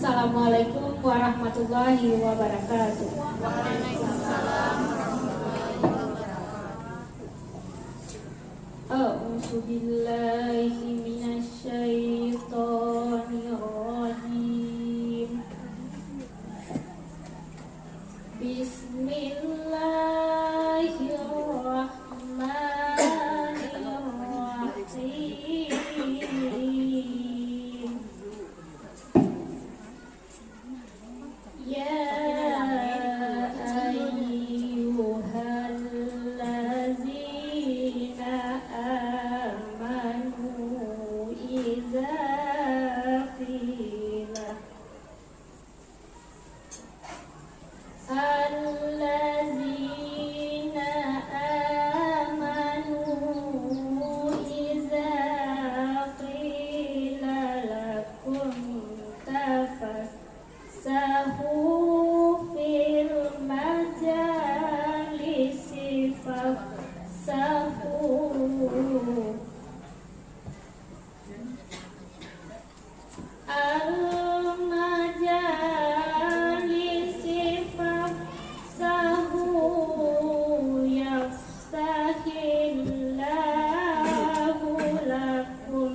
Assalamualaikum warahmatullahi wabarakatuh. Waalaikumsalam warahmatullahi wabarakatuh. A'udzu billahi minasyaitonir rajim. Bismillahirrahmanirrahim. Ya ayyuhallazina amanu idza qila allazina amanu idza qila lakum tafassahu fil majalisi fafsahu al-majalisi fafsahu yafsahillahu lakum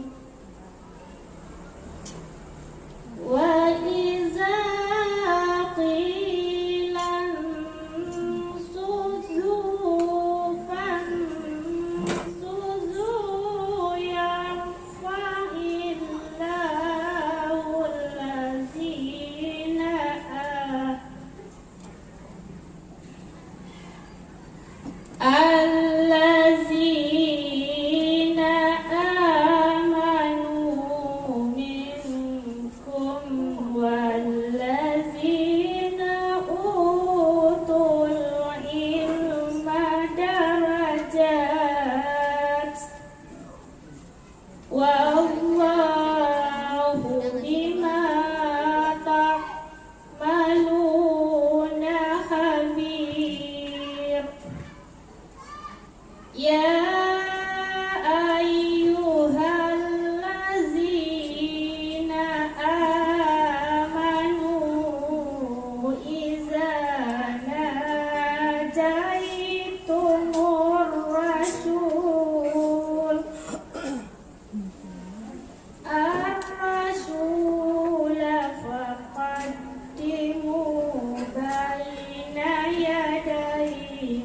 wa iza qila ansuzu fansuzu yarfa'illahu allazina amanu minkum wallazina utul ilma darajat wallahu bima ta'maluna khabir. Ya ayyuhallazina amanu iza najaitumur rasul ar-rasula faqaddimu baina yaday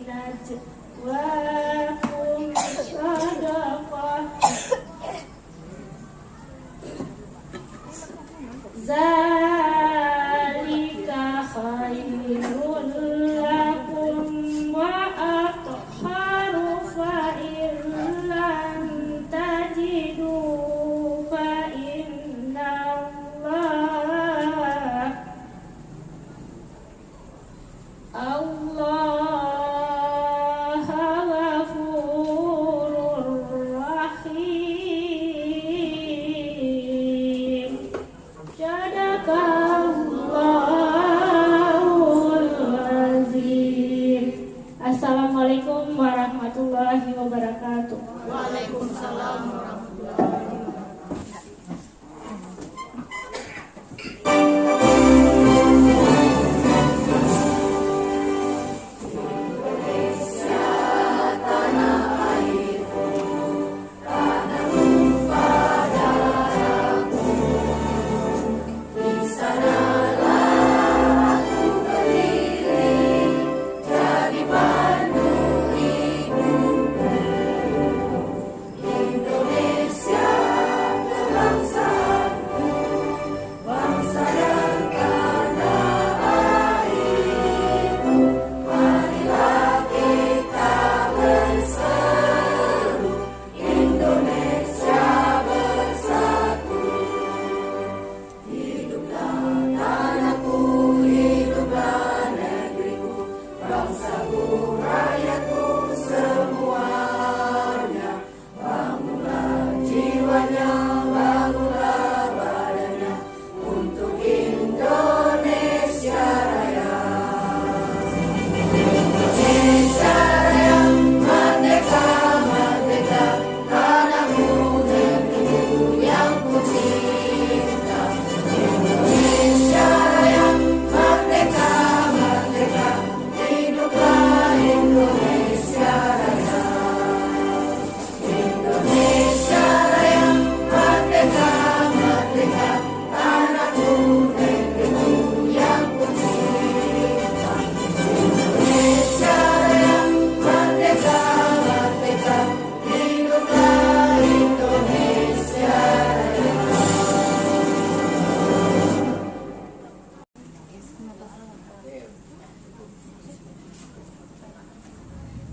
najwakum sadaqah zalika khairul lakum wa atharu fa in lam tajidu fa inna Allah ghafurur rahim. Sadaqallahu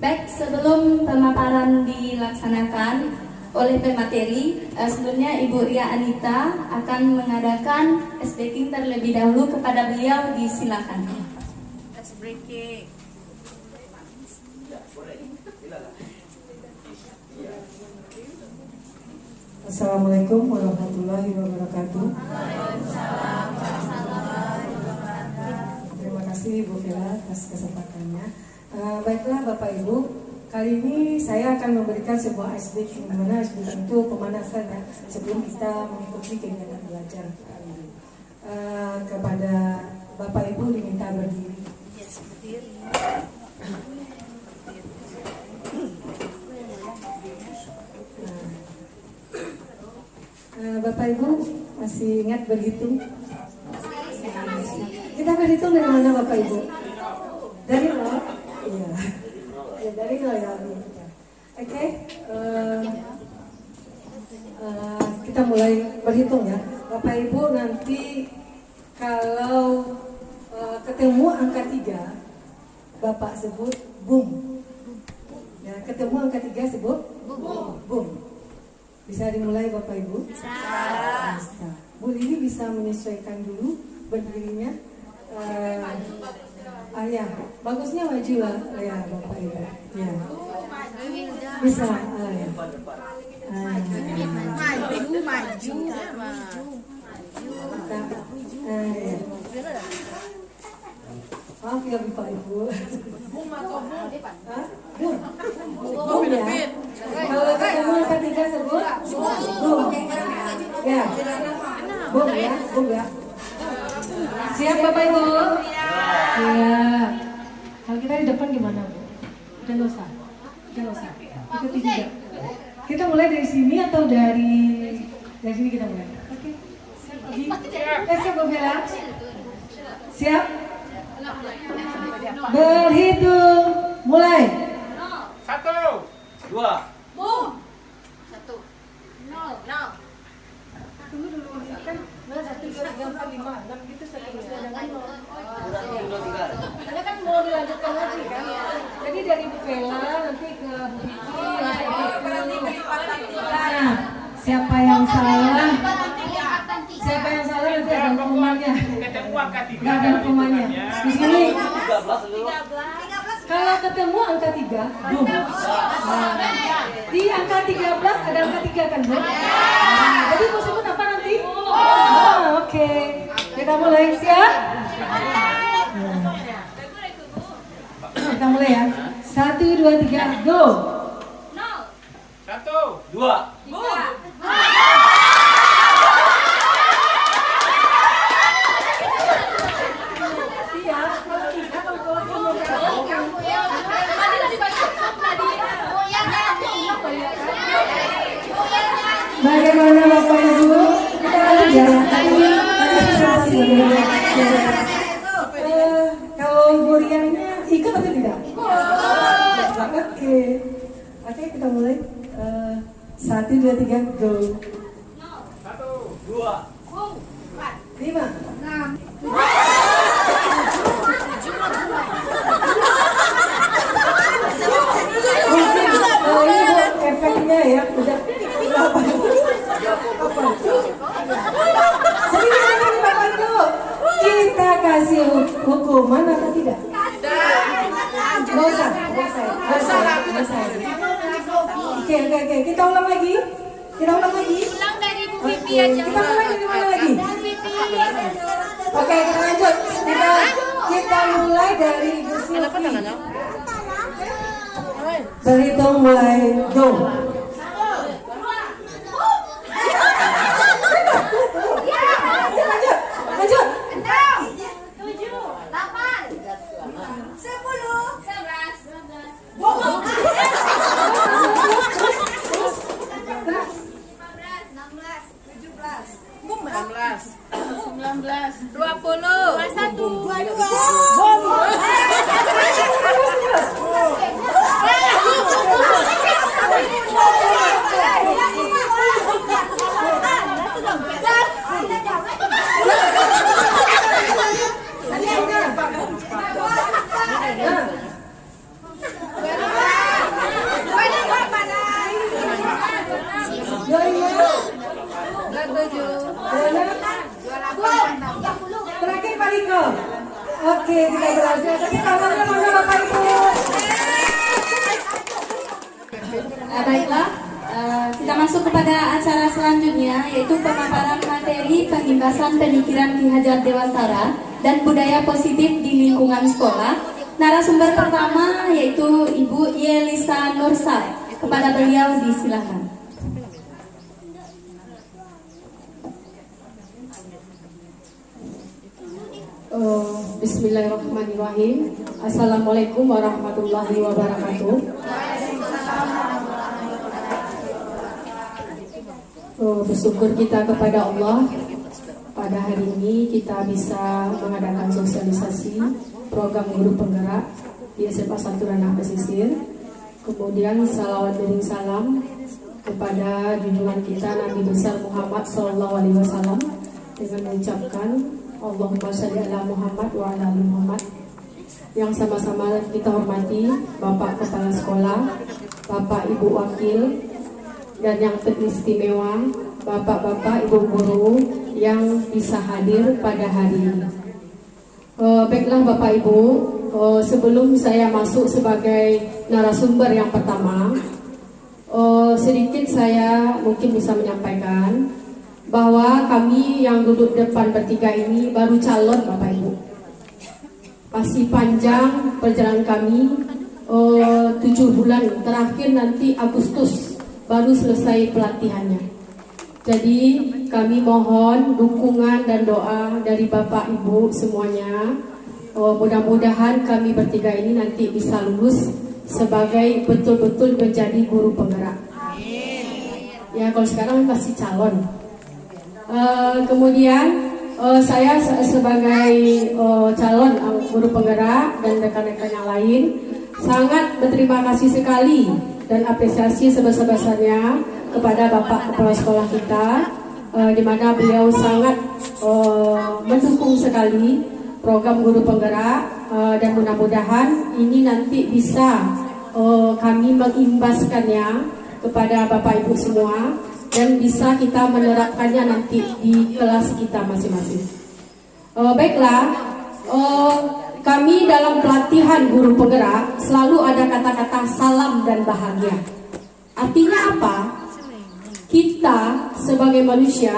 Baik, sebelum pemaparan dilaksanakan oleh pemateri, sebelumnya Ibu Ria Anita akan mengadakan ice breaking terlebih dahulu. Kepada beliau disilakan. Ice breaking. Assalamualaikum warahmatullahi wabarakatuh. Terima kasih Bu Vela atas kesempatannya. Baiklah Bapak Ibu, kali ini saya akan memberikan sebuah ice breaking, dimana ice breaking itu pemanasan ya, sebelum kita mengikuti kegiatan belajar kali ini. Kepada Bapak Ibu diminta berdiri. Yes, berdiri. Bapak Ibu masih ingat berhitung? Kita berhitung dari mana Bapak Ibu? Dari nol? Iya. Ya, dari nol ya. Oke. Kita mulai berhitung ya. Bapak Ibu nanti kalau ketemu angka 3, Bapak sebut boom. Ya, ketemu angka 3 sebut boom. Bisa dimulai Bapak Ibu? Bisa. Bu Lili bisa menyesuaikan dulu berdirinya. Ya, bagusnya maju lah ya Bapak Ibu. Ya. Bisa. Ya. Maju. Ya. Maaf ya Bapak Ibu. Hah? Boom ya. Kalau ketemu angka 3 sebut boom. Ya. Boom ya, boom ya. Siap Bapak Ibu? Siap. Kalau kita di depan gimana Bu? Udah nggak usah. Ikut 3. Kita mulai dari sini atau dari sini kita mulai? Oke. Siap Bu Bella? Siap? Berhitung, mulai. 1, 2. Tunggu dulu, kan 1, 2, 3, 4, 5, 6 gitu karena kan mau dilanjutkan lagi kan. Jadi dari Bu Vela nanti ke Bu Vivi. Nah, siapa yang salah nanti ada hukumannya. Ketemu angka 3. Nggak ada hukumannya. Di sini. Kalau ketemu angka 3, boom. Nah, di angka 13 ada angka 3 kan, Bu? Nah, jadi mau sebut apa nanti? Oke. Kita mulai, siap? Nah. Kita mulai ya. 1, 2, 3, go. 1, 2. Bagaimana Bapak Ibu? Kita lanjut ya. Kalau buriannya ikut atau tidak? Oke, kita mulai. 1, 2, 3, go. 1, 2. 5. Mungkin ini efeknya ya udah berapa? Jadi gimana Bapak Ibu? Kita kasih hukuman atau tidak? Nggak usah. Oke. Kita ulang lagi. Ulang dari Bu Vivi aja. Kita mulai dari mana lagi? Oke, kita lanjut. Kita mulai dari Bu Silvi. Berhitung mulai, go. Lanjut. 19. Oke, tidak berhasil. Tapi kabarnya mana Bapak Ibu? Baiklah, kita masuk kepada acara selanjutnya, yaitu pemaparan materi pengimbasan pemikiran Ki Hajar Dewantara dan budaya positif di lingkungan sekolah. Narasumber pertama yaitu Ibu Yelisa Nursal. Kepada beliau disilakan. Bismillahirrahmanirrahim. Assalamualaikum warahmatullahi wabarakatuh. Bersyukur kita kepada Allah, pada hari ini kita bisa mengadakan sosialisasi program guru penggerak di SMA 1 Ranah Pesisir. Kemudian salawat bering salam kepada junjungan kita Nabi besar Muhammad SAW dengan mengucapkan Allahumma sholli ala Muhammad wa ala ali Muhammad. Yang sama-sama kita hormati Bapak Kepala Sekolah, Bapak Ibu Wakil, dan yang teristimewa Bapak-bapak Ibu Guru yang bisa hadir pada hari ini. Baiklah Bapak Ibu, sebelum saya masuk sebagai narasumber yang pertama, sedikit saya mungkin bisa menyampaikan bahwa kami yang duduk depan bertiga ini baru calon Bapak Ibu. Masih panjang perjalanan kami, 7 bulan terakhir nanti Agustus baru selesai pelatihannya. Jadi kami mohon dukungan dan doa dari Bapak Ibu semuanya. Mudah-mudahan kami bertiga ini nanti bisa lulus sebagai betul-betul menjadi guru penggerak. Ya, kalau sekarang masih calon. Kemudian saya sebagai calon guru penggerak dan rekan-rekan yang lain sangat berterima kasih sekali dan apresiasi sebesar-besarnya kepada Bapak Kepala Sekolah kita, di mana beliau sangat mendukung sekali program guru penggerak, dan mudah-mudahan ini nanti bisa kami mengimbaskannya kepada Bapak Ibu semua dan bisa kita menerapkannya nanti di kelas kita masing-masing. Baiklah, kami dalam pelatihan guru penggerak selalu ada kata-kata salam dan bahagia. Artinya apa? Kita sebagai manusia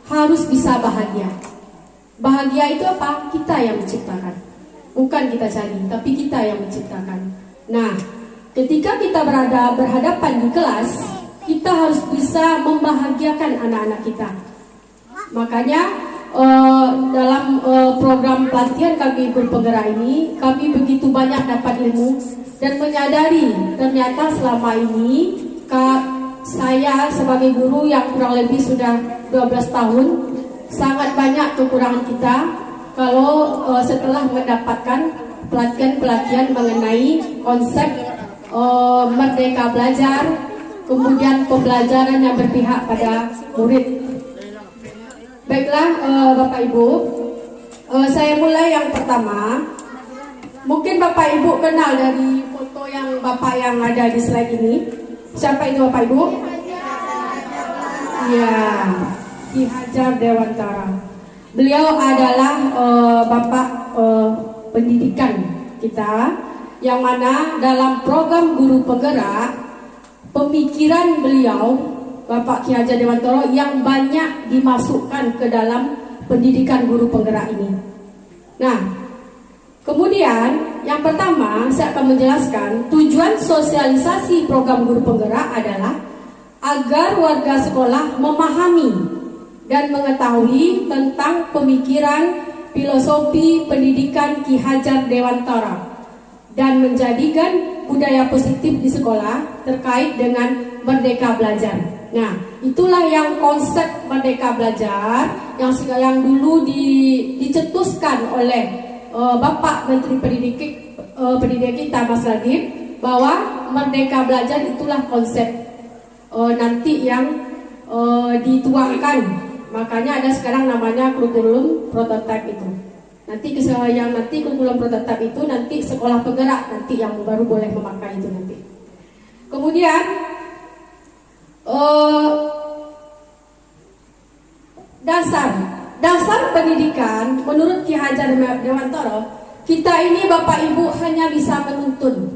harus bisa bahagia. Bahagia itu apa? Kita yang menciptakan. Bukan kita cari, tapi kita yang menciptakan. Nah, ketika kita berhadapan di kelas, kita harus bisa membahagiakan anak-anak kita. Makanya dalam program pelatihan kami guru penggerak ini, kami begitu banyak dapat ilmu dan menyadari ternyata selama ini saya sebagai guru yang kurang lebih sudah 12 tahun sangat banyak kekurangan kita kalau setelah mendapatkan pelatihan-pelatihan mengenai konsep merdeka belajar, kemudian pembelajaran yang berpihak pada murid. Baiklah Bapak Ibu, saya mulai yang pertama. Mungkin Bapak Ibu kenal dari foto yang Bapak yang ada di slide ini. Siapa itu Bapak Ibu? Iya, Ki Hajar Dewantara. Beliau adalah Bapak pendidikan kita, yang mana dalam program guru penggerak, pemikiran beliau Bapak Ki Hajar Dewantara yang banyak dimasukkan ke dalam pendidikan guru penggerak ini. Nah, kemudian yang pertama saya akan menjelaskan tujuan sosialisasi program guru penggerak adalah agar warga sekolah memahami dan mengetahui tentang pemikiran filosofi pendidikan Ki Hajar Dewantara dan menjadikan budaya positif di sekolah terkait dengan merdeka belajar. Nah, itulah yang konsep merdeka belajar yang dulu dicetuskan oleh Bapak Menteri Pendidikan kita Mas Radit, bahwa merdeka belajar itulah konsep nanti yang dituangkan. Makanya ada sekarang namanya kurikulum prototipe itu. Nanti kurikulum prototipe itu nanti sekolah penggerak nanti yang baru boleh memakai itu nanti. Kemudian dasar pendidikan menurut Ki Hajar Hajar Dewantara, kita ini Bapak Ibu hanya bisa menuntun.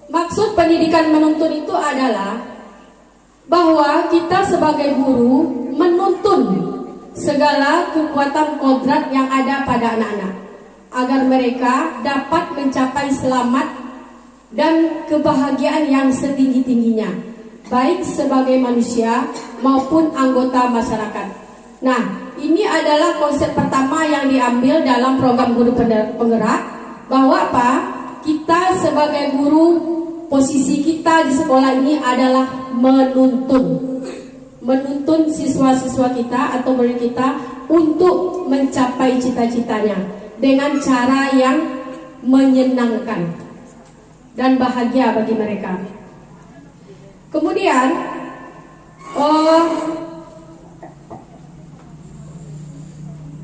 Maksud pendidikan menuntun itu adalah bahwa kita sebagai guru menuntun segala kekuatan kodrat yang ada pada anak-anak agar mereka dapat mencapai selamat dan kebahagiaan yang setinggi-tingginya, baik sebagai manusia maupun anggota masyarakat. Nah, ini adalah konsep pertama yang diambil dalam program guru penggerak, bahwa apa? Kita sebagai guru, posisi kita di sekolah ini adalah menuntun siswa-siswa kita atau murid kita untuk mencapai cita-citanya dengan cara yang menyenangkan dan bahagia bagi mereka. Kemudian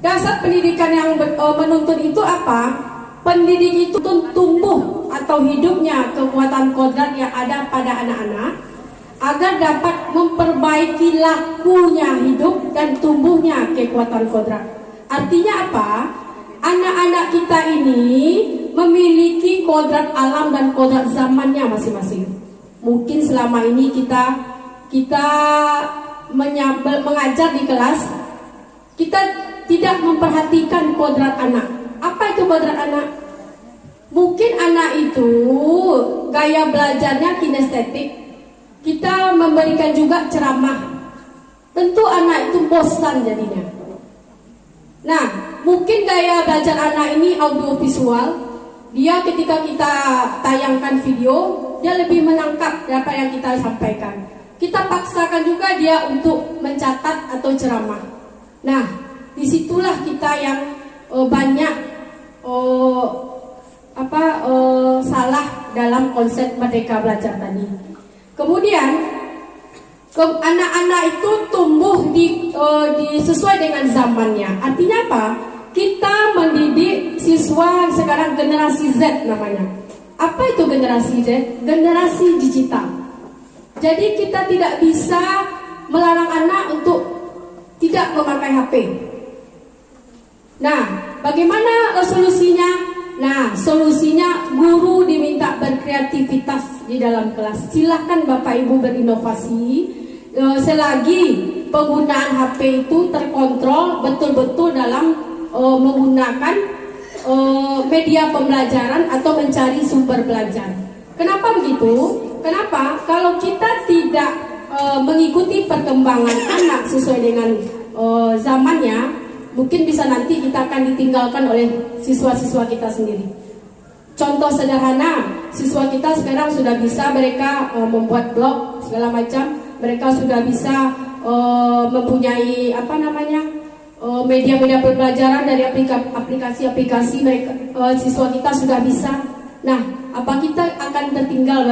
dasar pendidikan yang menuntun itu apa? Pendidik itu tumbuh atau hidupnya kekuatan kodrat yang ada pada anak-anak agar dapat memperbaiki lakunya hidup dan tumbuhnya kekuatan kodrat. Artinya apa? Anak-anak kita ini memiliki kodrat alam dan kodrat zamannya masing-masing. Mungkin selama ini kita mengajar di kelas, kita tidak memperhatikan kodrat anak. Apa itu kodrat anak? Mungkin anak itu gaya belajarnya kinestetik. Kita memberikan juga ceramah. Tentu anak itu bosan jadinya. Nah, mungkin gaya belajar anak ini audiovisual. Dia ketika kita tayangkan video, dia lebih menangkap apa yang kita sampaikan. Kita paksakan juga dia untuk mencatat atau ceramah. Nah, disitulah kita yang banyak salah dalam konsep merdeka belajar tadi. Kemudian anak-anak itu tumbuh sesuai dengan zamannya. Artinya apa? Kita mendidik siswa sekarang generasi Z namanya. Apa itu generasi Z? Generasi digital. Jadi kita tidak bisa melarang anak untuk tidak memakai HP. Nah, bagaimana solusinya? Nah, solusinya guru diminta berkreativitas di dalam kelas. Silahkan Bapak Ibu berinovasi selagi penggunaan HP itu terkontrol betul-betul dalam menggunakan media pembelajaran atau mencari sumber belajar. Kenapa begitu? Kenapa? Kalau kita tidak mengikuti perkembangan anak sesuai dengan zamannya, mungkin bisa nanti kita akan ditinggalkan oleh siswa-siswa kita sendiri. Contoh sederhana, siswa kita sekarang sudah bisa mereka membuat blog segala macam, mereka sudah bisa mempunyai media-media pembelajaran dari aplikasi-aplikasi mereka, siswa kita sudah bisa. Nah, apa kita akan tertinggal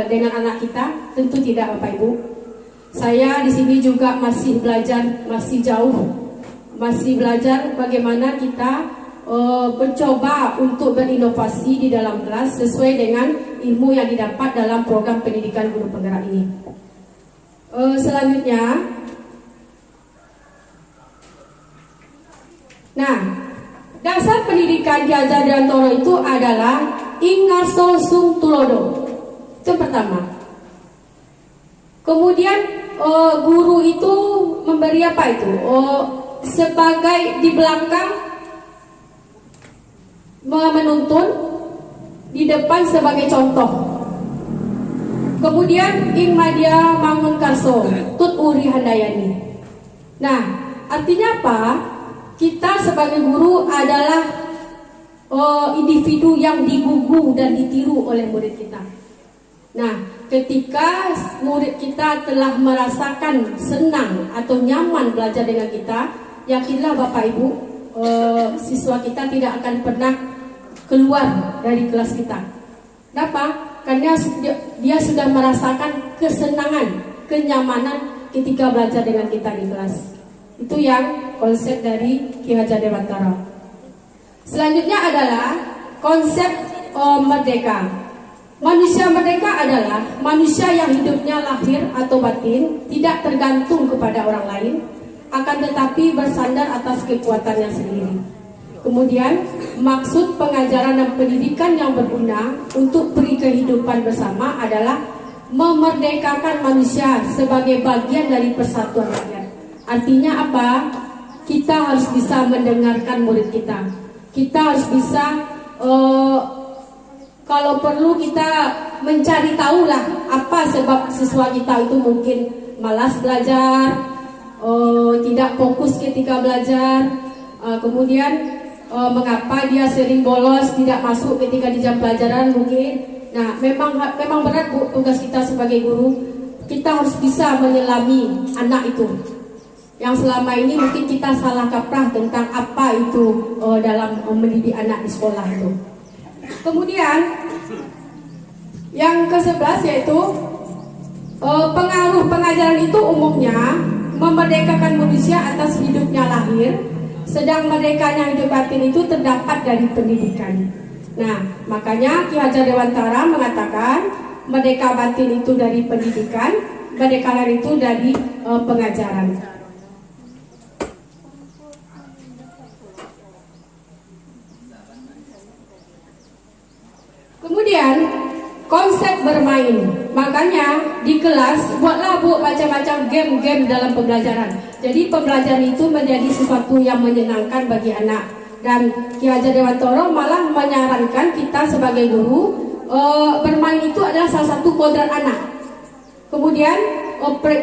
dengan anak kita? Tentu tidak, Bapak Ibu. Saya di sini juga masih belajar, masih jauh. Masih belajar bagaimana kita mencoba untuk berinovasi di dalam kelas sesuai dengan ilmu yang didapat dalam program pendidikan guru penggerak ini. Selanjutnya, nah, dasar pendidikan Ki Hajar Dewantara itu adalah Ingarso Sung Tulodo. Itu pertama. Kemudian guru itu memberi apa itu? Sebagai di belakang menuntun, di depan sebagai contoh. Kemudian Ing Madya Mangunkarso, Tut Uri Handayani. Nah, artinya apa? Kita sebagai guru adalah individu yang digugu dan ditiru oleh murid kita. Nah, ketika murid kita telah merasakan senang atau nyaman belajar dengan kita, yakinlah Bapak Ibu, siswa kita tidak akan pernah keluar dari kelas kita. Kenapa? Karena dia sudah merasakan kesenangan, kenyamanan ketika belajar dengan kita di kelas. Itu yang konsep dari Ki Hajar Dewantara. Selanjutnya adalah konsep merdeka. Manusia merdeka adalah manusia yang hidupnya lahir atau batin tidak tergantung kepada orang lain, akan tetapi bersandar atas kekuatannya sendiri. Kemudian, maksud pengajaran dan pendidikan yang berguna untuk beri kehidupan bersama adalah memerdekakan manusia sebagai bagian dari persatuan rakyat. Artinya apa? Kita harus bisa mendengarkan murid kita. Kita harus bisa kalau perlu kita mencari tahulah apa sebab siswa kita itu mungkin malas belajar, tidak fokus ketika belajar, kemudian mengapa dia sering bolos, tidak masuk ketika di jam pelajaran mungkin. Nah, memang berat Bu tugas kita sebagai guru. Kita harus bisa menyelami anak itu. Yang selama ini mungkin kita salah kaprah tentang apa itu dalam mendidik anak di sekolah itu. Kemudian yang ke-11 yaitu pengaruh pengajaran itu umumnya memerdekakan manusia atas hidupnya lahir, sedang merdekanya hidup batin itu terdapat dari pendidikan. Nah, makanya Ki Hajar Dewantara mengatakan merdeka batin itu dari pendidikan, merdeka lahir itu dari pengajaran. Kemudian konsep bermain, makanya di kelas buatlah Bu macam-macam game-game dalam pembelajaran. Jadi pembelajaran itu menjadi sesuatu yang menyenangkan bagi anak. Dan Ki Hajar Dewantara malah menyarankan kita sebagai guru bermain itu adalah salah satu kodrat anak. Kemudian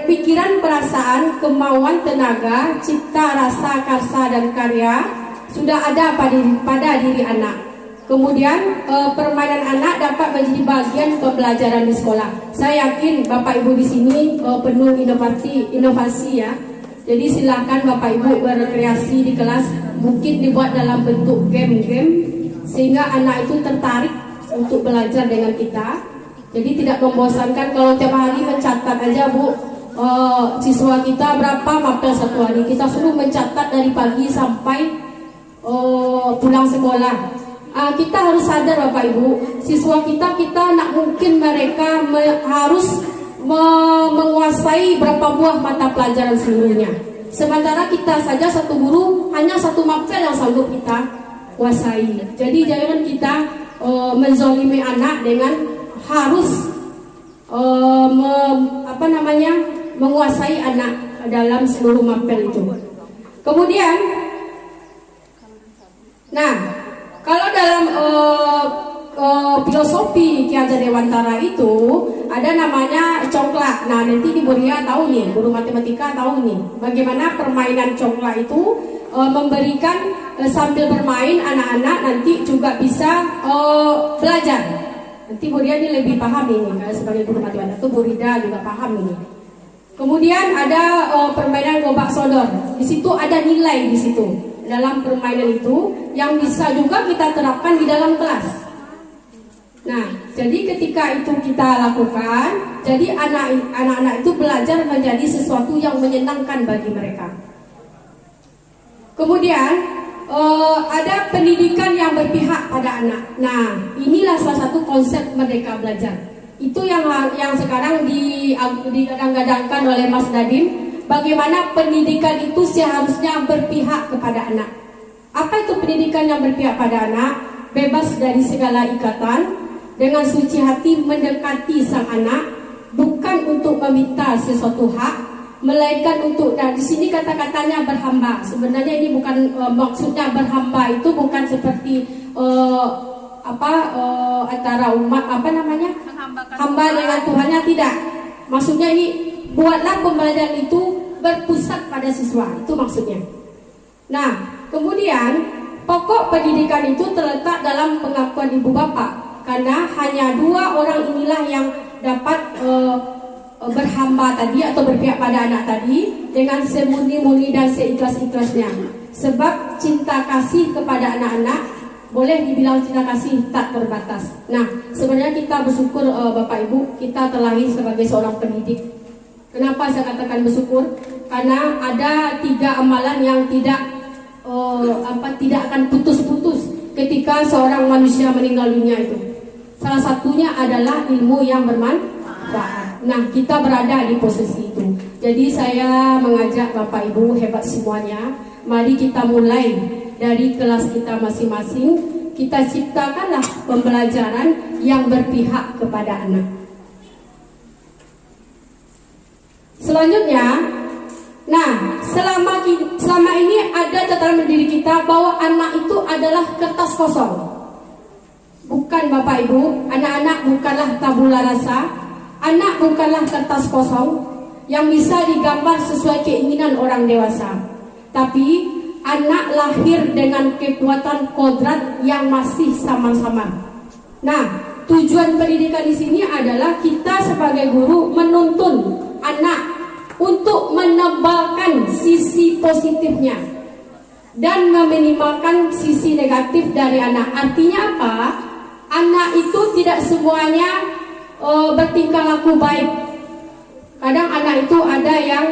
pikiran, perasaan, kemauan, tenaga, cipta, rasa, karsa dan karya sudah ada pada diri anak. Kemudian permainan anak dapat menjadi bagian pembelajaran di sekolah. Saya yakin Bapak Ibu di sini penuh inovasi ya. Jadi silakan Bapak Ibu berkreasi di kelas, mungkin dibuat dalam bentuk game-game sehingga anak itu tertarik untuk belajar dengan kita. Jadi tidak membosankan kalau tiap hari mencatat aja Bu. Siswa kita berapa mapel satu hari, kita suruh mencatat dari pagi sampai pulang sekolah. Kita harus sadar Bapak Ibu, siswa kita nak mungkin mereka harus menguasai berapa buah mata pelajaran seluruhnya. Sementara kita saja satu guru hanya satu mapel yang sanggup kita kuasai. Jadi jangan kita menzolimi anak dengan harus menguasai anak dalam seluruh mapel itu. Kemudian, kalau dalam filosofi Ki Hajar Dewantara itu ada namanya congklak. Nah, nanti di Buria tahu nih, guru matematika tahu nih, bagaimana permainan congklak itu memberikan sambil bermain anak-anak nanti juga bisa belajar. Nanti Buria ini lebih paham ini, sebagai guru matematika itu Burida juga paham ini. Kemudian ada permainan gobak sodor. Di situ ada nilai di situ. Dalam permainan itu yang bisa juga kita terapkan di dalam kelas. Nah, jadi ketika itu kita lakukan, jadi anak-anak itu belajar menjadi sesuatu yang menyenangkan bagi mereka. Kemudian ada pendidikan yang berpihak pada anak. Nah, inilah salah satu konsep Merdeka Belajar. Itu yang sekarang digadang-gadangkan oleh Mas Nadiem. Bagaimana pendidikan itu seharusnya berpihak kepada anak. Apa itu pendidikan yang berpihak pada anak? Bebas dari segala ikatan, dengan suci hati mendekati sang anak, bukan untuk meminta sesuatu hak, melainkan untuk, dan di sini kata-katanya berhamba. Sebenarnya ini bukan maksudnya berhamba itu bukan seperti antara umat hamba dengan Tuhannya, tidak. Maksudnya ini buatlah pembelajaran itu berpusat pada siswa, itu maksudnya. Nah, kemudian pokok pendidikan itu terletak dalam pengakuan ibu bapak, karena hanya dua orang inilah yang dapat berhamba tadi atau berpihak pada anak tadi dengan semurni-murni dan seikhlas-ikhlasnya. Sebab cinta kasih kepada anak-anak boleh dibilang cinta kasih tak terbatas. Nah, sebenarnya kita bersyukur Bapak Ibu, kita terlahir sebagai seorang pendidik. Kenapa saya katakan bersyukur? Karena ada 3 amalan yang tidak akan putus-putus ketika seorang manusia meninggal dunia itu. Salah satunya adalah ilmu yang bermanfaat. Nah, kita berada di posisi itu. Jadi saya mengajak Bapak Ibu hebat semuanya, mari kita mulai dari kelas kita masing-masing. Kita ciptakanlah pembelajaran yang berpihak kepada anak. Selanjutnya, nah, selama ini ada tatanan diri kita bahwa anak itu adalah kertas kosong. Bukan Bapak Ibu, anak-anak bukanlah tabula rasa. Anak bukanlah kertas kosong yang bisa digambar sesuai keinginan orang dewasa. Tapi anak lahir dengan kekuatan kodrat yang masih samar-samar. Nah, tujuan pendidikan di sini adalah kita sebagai guru menuntun anak untuk menebalkan sisi positifnya dan meminimalkan sisi negatif dari anak. Artinya apa? Anak itu tidak semuanya bertingkah laku baik. Kadang anak itu ada yang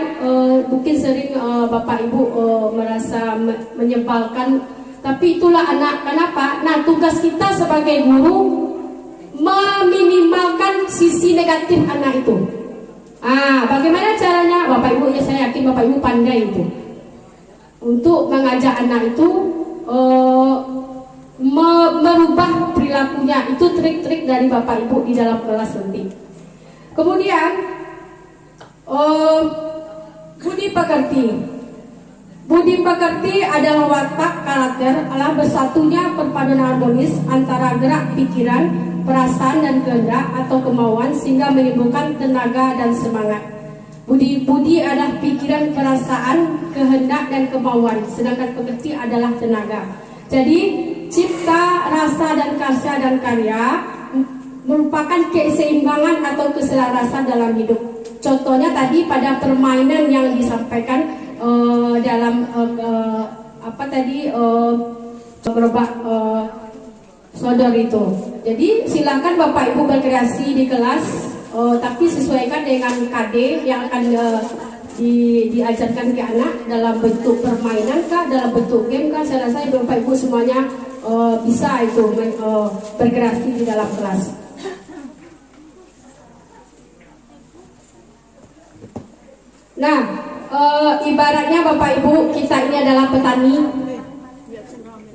mungkin sering Bapak Ibu merasa menyebalkan, tapi itulah anak. Kenapa? Nah, tugas kita sebagai guru meminimalkan sisi negatif anak itu. Bagaimana caranya? Bapak Ibu, ya saya yakin Bapak Ibu pandai itu untuk mengajak anak itu merubah perilakunya. Itu trik-trik dari Bapak Ibu di dalam kelas nanti. Kemudian budi pekerti. Budi pekerti adalah watak karakter adalah bersatunya perpaduan harmonis antara gerak pikiran, perasaan dan kehendak atau kemauan sehingga menimbulkan tenaga dan semangat. Budi adalah pikiran, perasaan, kehendak dan kemauan, sedangkan pekerti adalah tenaga. Jadi cipta, rasa dan karya merupakan keseimbangan atau keselarasan dalam hidup. Contohnya tadi pada permainan yang disampaikan dalam gerobak sodor itu. Jadi silakan Bapak Ibu berkreasi di kelas, tapi sesuaikan dengan KD yang akan diajarkan ke anak dalam bentuk permainan kah, dalam bentuk game kah. Saya rasa Bapak Ibu semuanya bisa itu berkreasi di dalam kelas. Nah, ibaratnya Bapak Ibu, kita ini adalah petani.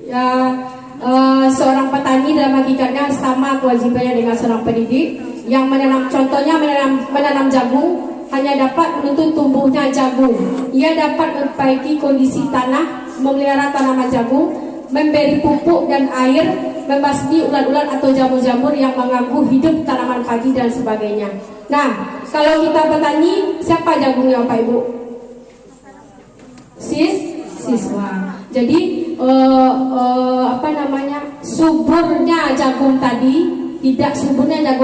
Ya, seorang petani dalam hakikatnya sama kewajibannya dengan seorang pendidik yang menanam. Contohnya menanam jagung, hanya dapat menuntun tumbuhnya jagung. Ia dapat memperbaiki kondisi tanah, memelihara tanaman jagung, memberi pupuk dan air, membasmi ulat-ulat atau jamur-jamur yang mengganggu hidup tanaman padi dan sebagainya. Nah, kalau kita petani, siapa jagungnya Bapak Ibu? Siswa. Jadi suburnya jagung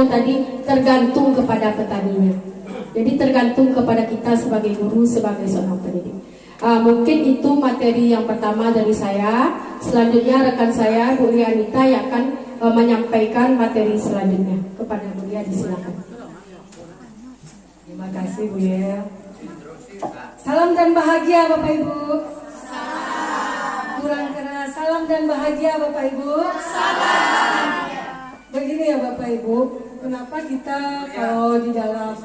tadi tergantung kepada petaninya. Jadi tergantung kepada kita sebagai guru, sebagai seorang pendidik. Mungkin itu materi yang pertama dari saya. Selanjutnya rekan saya Bu Ria Anita yang akan menyampaikan materi selanjutnya. Kepada Bu Ria, disilakan. Terima kasih Bu Yel. Salam dan bahagia Bapak Ibu. Kurang keras. Salam dan bahagia Bapak Ibu. Salam. Begini ya Bapak Ibu, kenapa kita kalau di dalam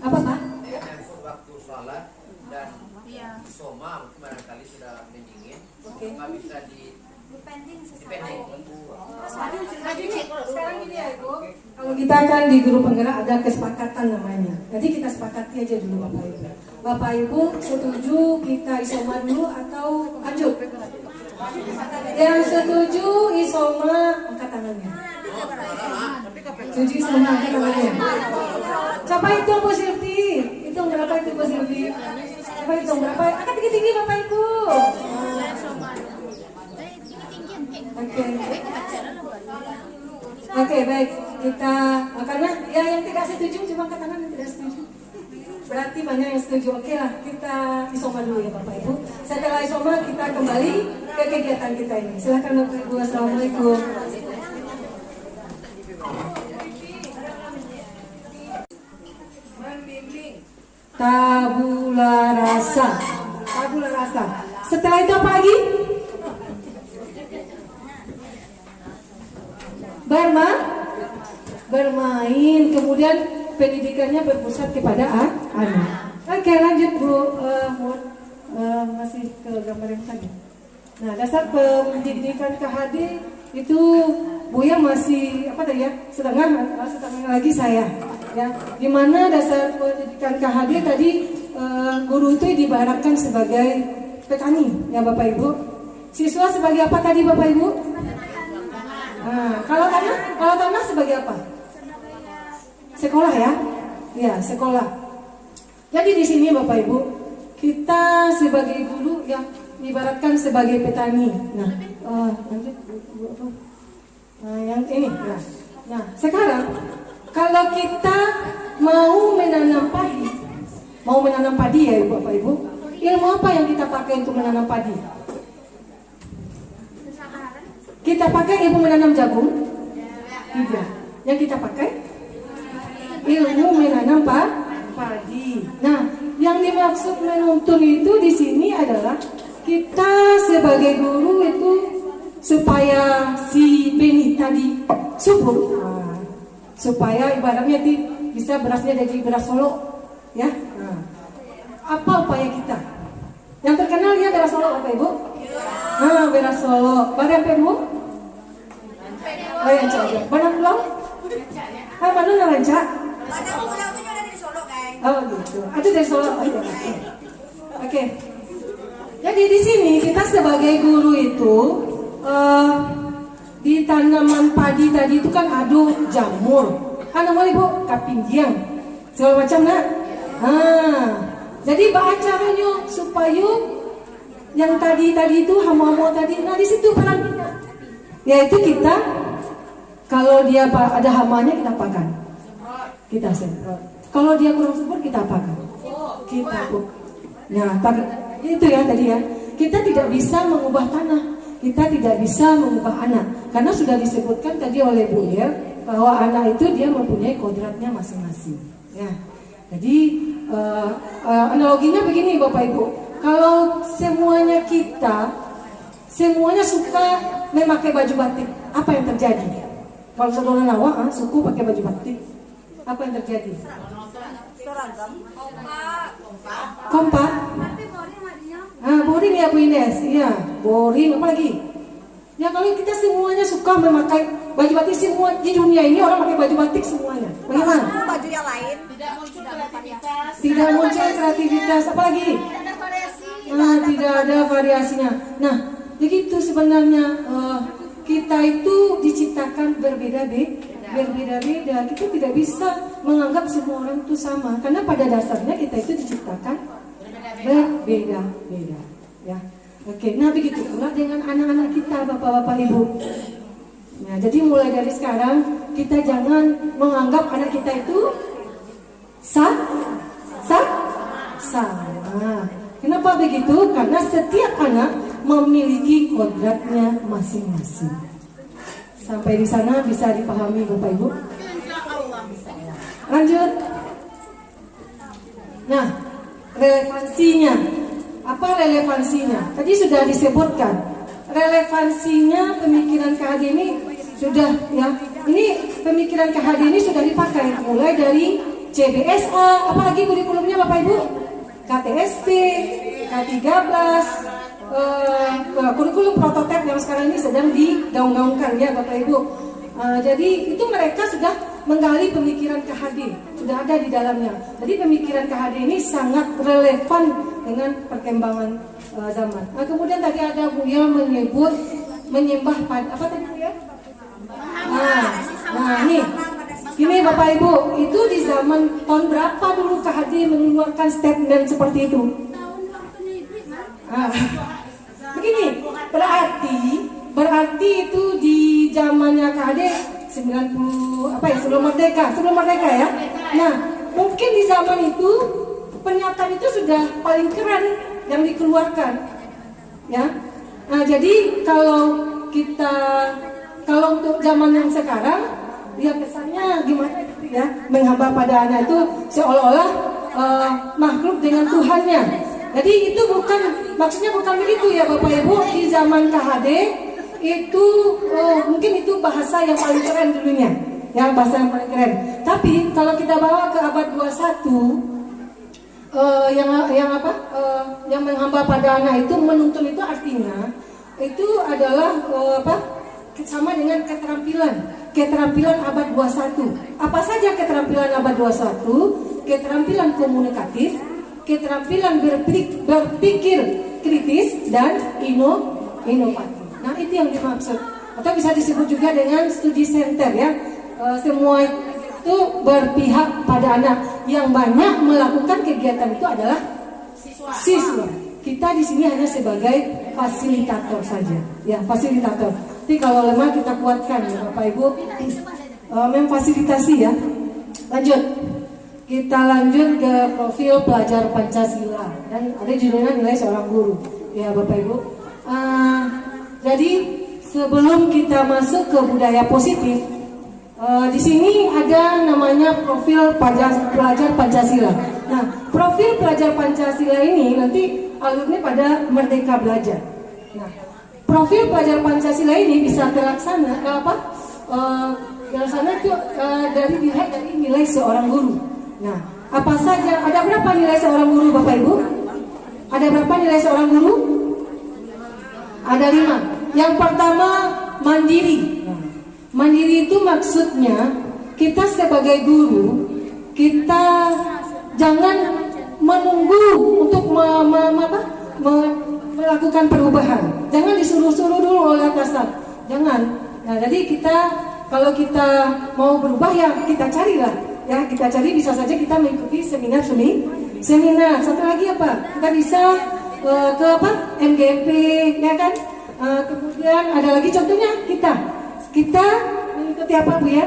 apa Pak? Waktu sholat dan soma barangkali sudah mendingin, maka bisa dipending. Sekarang ini ya Ibu, kalau kita kan di guru penggerak ada kesepakatan namanya. Jadi kita sepakati aja dulu Bapak Ibu. Bapak Ibu setuju kita isoma dulu atau lanjut? Yang setuju isoma angkat tangannya. Setuju isoma angkat tangannya. Siapa itu Bu Silvi? Hitung berapa itu Bu Silvi? Siapa hitung berapa? Angkat tinggi-tinggi Bapak Ibu. Oke, baik. Kita karena ya yang tidak setuju cuma angkat tangan yang tidak setuju. Berarti banyak yang setuju. Oke lah, kita isoma dulu ya Bapak Ibu. Setelah isoma kita kembali ke kegiatan kita ini. Silakan Bapak Ibu. Assalamualaikum. Tabula rasa. Tabula rasa. Setelah itu apa lagi? Barma. bermain, kemudian pendidikannya berpusat kepada anak. Oke, lanjut Bu. Masih ke gambar yang tadi. Nah, dasar pendidikan KHD itu Buya masih apa tadi ya? Setengah lagi saya. Ya, di mana dasar pendidikan KHD tadi guru itu diibaratkan sebagai petani, ya Bapak Ibu. Siswa sebagai apa tadi Bapak Ibu? Nah, kalau tanah sebagai apa? Sekolah ya? Ya, sekolah. Jadi di sini Bapak Ibu, kita sebagai guru ya ibaratkan sebagai petani. Nah, lanjut Bu. Nah, yang ini. Nah, sekarang kalau kita mau menanam padi ya Bapak Ibu, ilmu apa yang kita pakai untuk menanam padi? Kita pakai ilmu menanam jagung? Tidak. Yang kita pakai ilmu menanam padi. Nah, yang dimaksud menuntun itu di sini adalah kita sebagai guru itu supaya si benih tadi subur, supaya ibaratnya bisa berasnya jadi beras Solo, ya. Nah, apa upaya kita? Yang terkenal ya beras Solo, Bapak Ibu. Nah, beras Solo. Barang Peru? Oh ya, coba. Barang Pulau? Mana Naranca? Padang Pulau itu dari Solo, guys. Oh gitu. Ada dari Solo. Oh, iya. Oke. Jadi di sini kita sebagai guru itu di tanaman padi tadi itu kan ada jamur, kan namanya Bu kapinjiang, segala macam nak. Jadi baca caranya supaya yang tadi itu hama-hama tadi. Nah di situ peran kita, yaitu kita kalau dia ada hamanya kita apakan? Kita semprot. Kalau dia kurang subur kita apakan? Kita pupuk. Nah itu ya tadi ya. Kita tidak bisa mengubah tanah. Kita tidak bisa mengubah anak, karena sudah disebutkan tadi oleh Bu Ir bahwa anak itu dia mempunyai kodratnya masing-masing. Ya, jadi analoginya begini Bapak Ibu, kalau semuanya suka memakai baju batik, apa yang terjadi? Kalau saudara Nawa suku pakai baju batik, apa yang terjadi? Kompak. Boring ya Bu Ines, iya boring. Apa lagi? Ya kalau kita semuanya suka memakai baju batik, semua di dunia ini orang pakai baju batik semuanya. Bagaimana? Baju yang lain Tidak muncul kreativitas. Apa lagi? Tidak ada variasinya. Nah, begitu sebenarnya kita itu diciptakan berbeda-beda. Kita tidak bisa menganggap semua orang itu sama, karena pada dasarnya kita itu diciptakan berbeda-beda, ya. Oke, nah begitu pula dengan anak-anak kita, Bapak-bapak Ibu. Nah, jadi mulai dari sekarang kita jangan menganggap anak kita itu sama. Kenapa begitu? Karena setiap anak memiliki kodratnya masing-masing. Sampai di sana bisa dipahami Bapak Ibu? Lanjut. Nah, relevansinya, apa relevansinya? Tadi sudah disebutkan. Relevansinya pemikiran KHD ini sudah ya. Ini pemikiran KHD ini sudah dipakai mulai dari CBSA, apalagi kurikulumnya Bapak Ibu? KTSP, K13, kurikulum prototipe yang sekarang ini sedang digaung-gaungkan ya Bapak Ibu. Jadi itu mereka sudah menggali pemikiran KHD, sudah ada di dalamnya. Jadi pemikiran KHD ini sangat relevan dengan perkembangan zaman. Nah, kemudian tadi ada Bu yang menyembah apa tadi Bu ya? Nah ini Bapak Ibu, itu di zaman tahun berapa dulu KHD mengeluarkan statement seperti itu? Begini, berarti itu di zamannya KHD 90 sebelum merdeka ya. Nah, mungkin di zaman itu pernyataan itu sudah paling keren yang dikeluarkan, ya. Nah, jadi kalau untuk zaman yang sekarang, dia kesannya gimana gitu ya, menghamba pada anak itu seolah-olah makhluk dengan Tuhannya. Jadi itu maksudnya bukan begitu ya Bapak Ibu. Di zaman KHD itu mungkin itu bahasa yang paling keren dulunya. ya bahasa yang paling keren. Tapi kalau kita bawa ke abad 21, yang menghamba pada anak itu, menuntun itu artinya itu adalah sama dengan keterampilan abad 21. Apa saja keterampilan abad 21? Keterampilan komunikatif, keterampilan berpikir kritis, dan inovatif. Nah, itu yang dimaksud, atau bisa disebut juga dengan studi center ya. Semua itu berpihak pada anak. Yang banyak melakukan kegiatan itu adalah siswa. Kita di sini hanya sebagai fasilitator saja, ya, fasilitator. Tapi kalau lemah kita kuatkan ya Bapak Ibu, memfasilitasi ya. Lanjut, kita lanjut ke profil pelajar Pancasila, dan ada judulnya nilai seorang guru, ya Bapak Ibu. Jadi sebelum kita masuk ke budaya positif, di sini ada namanya profil pelajar Pancasila. Nah, profil pelajar Pancasila ini nanti alurnya pada Merdeka Belajar. Nah, profil pelajar Pancasila ini bisa terlaksana itu dilihat dari nilai seorang guru. Nah, apa saja? Ada berapa nilai seorang guru, Bapak Ibu? Ada berapa nilai seorang guru? Ada 5. Yang pertama, mandiri. Mandiri itu maksudnya kita sebagai guru, kita jangan menunggu untuk melakukan perubahan. Jangan disuruh-suruh dulu oleh atasan. Jangan. Nah, jadi kalau kita mau berubah ya kita carilah. Ya, kita cari, bisa saja kita mengikuti seminar. Satu lagi apa? Kita bisa ke MGP, ya kan? Kemudian ada lagi contohnya kita mengikuti apa Bu ya?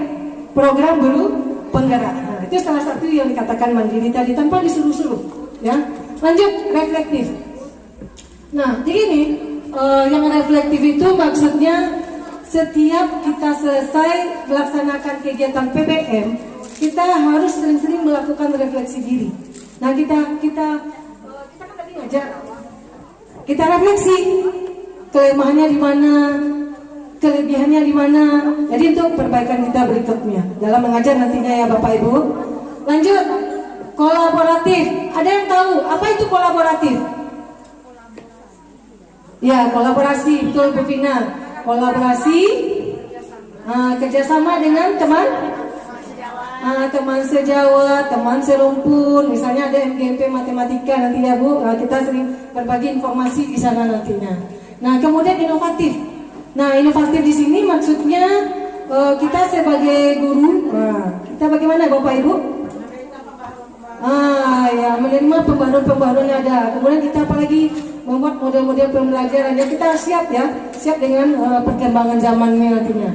Program guru penggerak. Nah, itu salah satu yang dikatakan mandiri tadi, tanpa disuruh-suruh. Ya, lanjut, reflektif. Nah, jadi ini yang reflektif itu maksudnya setiap kita selesai melaksanakan kegiatan PBM, kita harus sering-sering melakukan refleksi diri. Nah, kita kan tadi ngajar, kita refleksi kelemahannya di mana, kelebihannya di mana. Jadi untuk perbaikan kita berikutnya dalam mengajar nantinya ya Bapak Ibu. Lanjut, kolaboratif. Ada yang tahu apa itu kolaboratif? Ya, kolaborasi, betul Bu Vina. Kolaborasi, kerjasama dengan teman sejawat, teman serumpun. Misalnya ada MGP matematika nanti ya Bu, kita sering berbagi informasi di sana nantinya. Nah, kemudian inovatif. Nah, inovatif di sini maksudnya kita sebagai guru, kita bagaimana Bapak Ibu? Ya, menerima pembaruan-pembaruan yang ada. Kemudian kita apalagi membuat model-model pembelajaran yang kita siap dengan perkembangan zamannya nantinya.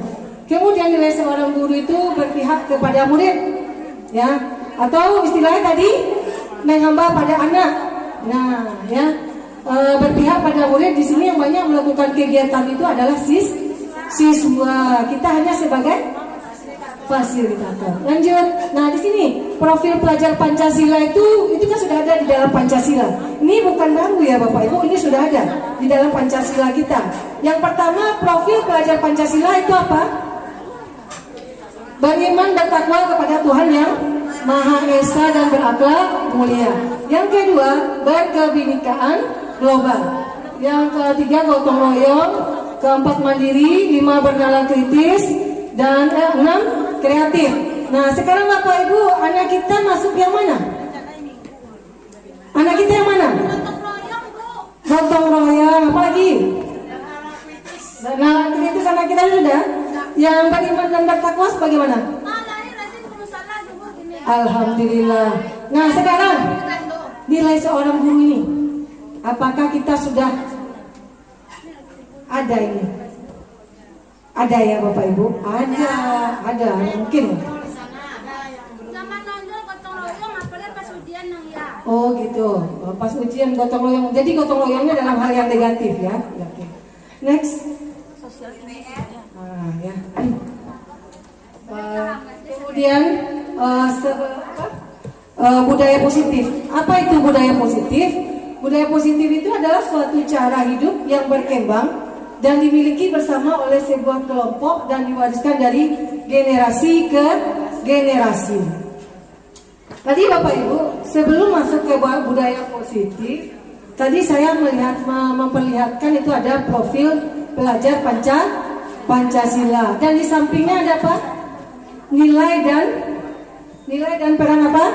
Kemudian nilai seorang guru itu berpihak kepada murid, ya, atau istilahnya tadi menghamba pada anak. Nah, ya, berpihak pada murid di sini yang banyak melakukan kegiatan itu adalah siswa. Kita hanya sebagai fasilitator. Lanjut. Nah, di sini profil pelajar Pancasila itu kan sudah ada di dalam Pancasila. Ini bukan baru ya Bapak Ibu, ini sudah ada di dalam Pancasila kita. Yang pertama, profil pelajar Pancasila itu apa? Beriman dan takwa kepada Tuhan yang Maha Esa dan berakhlak mulia. Yang kedua, berkebinekaan global. Yang ketiga, gotong royong. Keempat, mandiri. 5, bernalar kritis. Dan 6, kreatif. Nah, sekarang Bapak Ibu, anak kita masuk yang mana? Anak kita yang mana? Gotong royong. Apa lagi? Bernalar kritis anak kita sudah. Yang beriman dan bertakwa bagaimana? Alhamdulillah. Nah, sekarang nilai seorang guru ini, apakah kita sudah ada ini? Ada ya Bapak Ibu? Ada mungkin. Oh gitu. Pas ujian gotong royong. Jadi gotong royongnya dalam hal yang negatif ya. Oke. Next. Ya. Kemudian budaya positif. Apa itu budaya positif? Budaya positif itu adalah suatu cara hidup yang berkembang dan dimiliki bersama oleh sebuah kelompok dan diwariskan dari generasi ke generasi. Tadi Bapak Ibu, sebelum masuk ke budaya positif, tadi saya memperlihatkan itu ada profil pelajar Pancasila, dan di sampingnya ada apa? Nilai dan peran apa?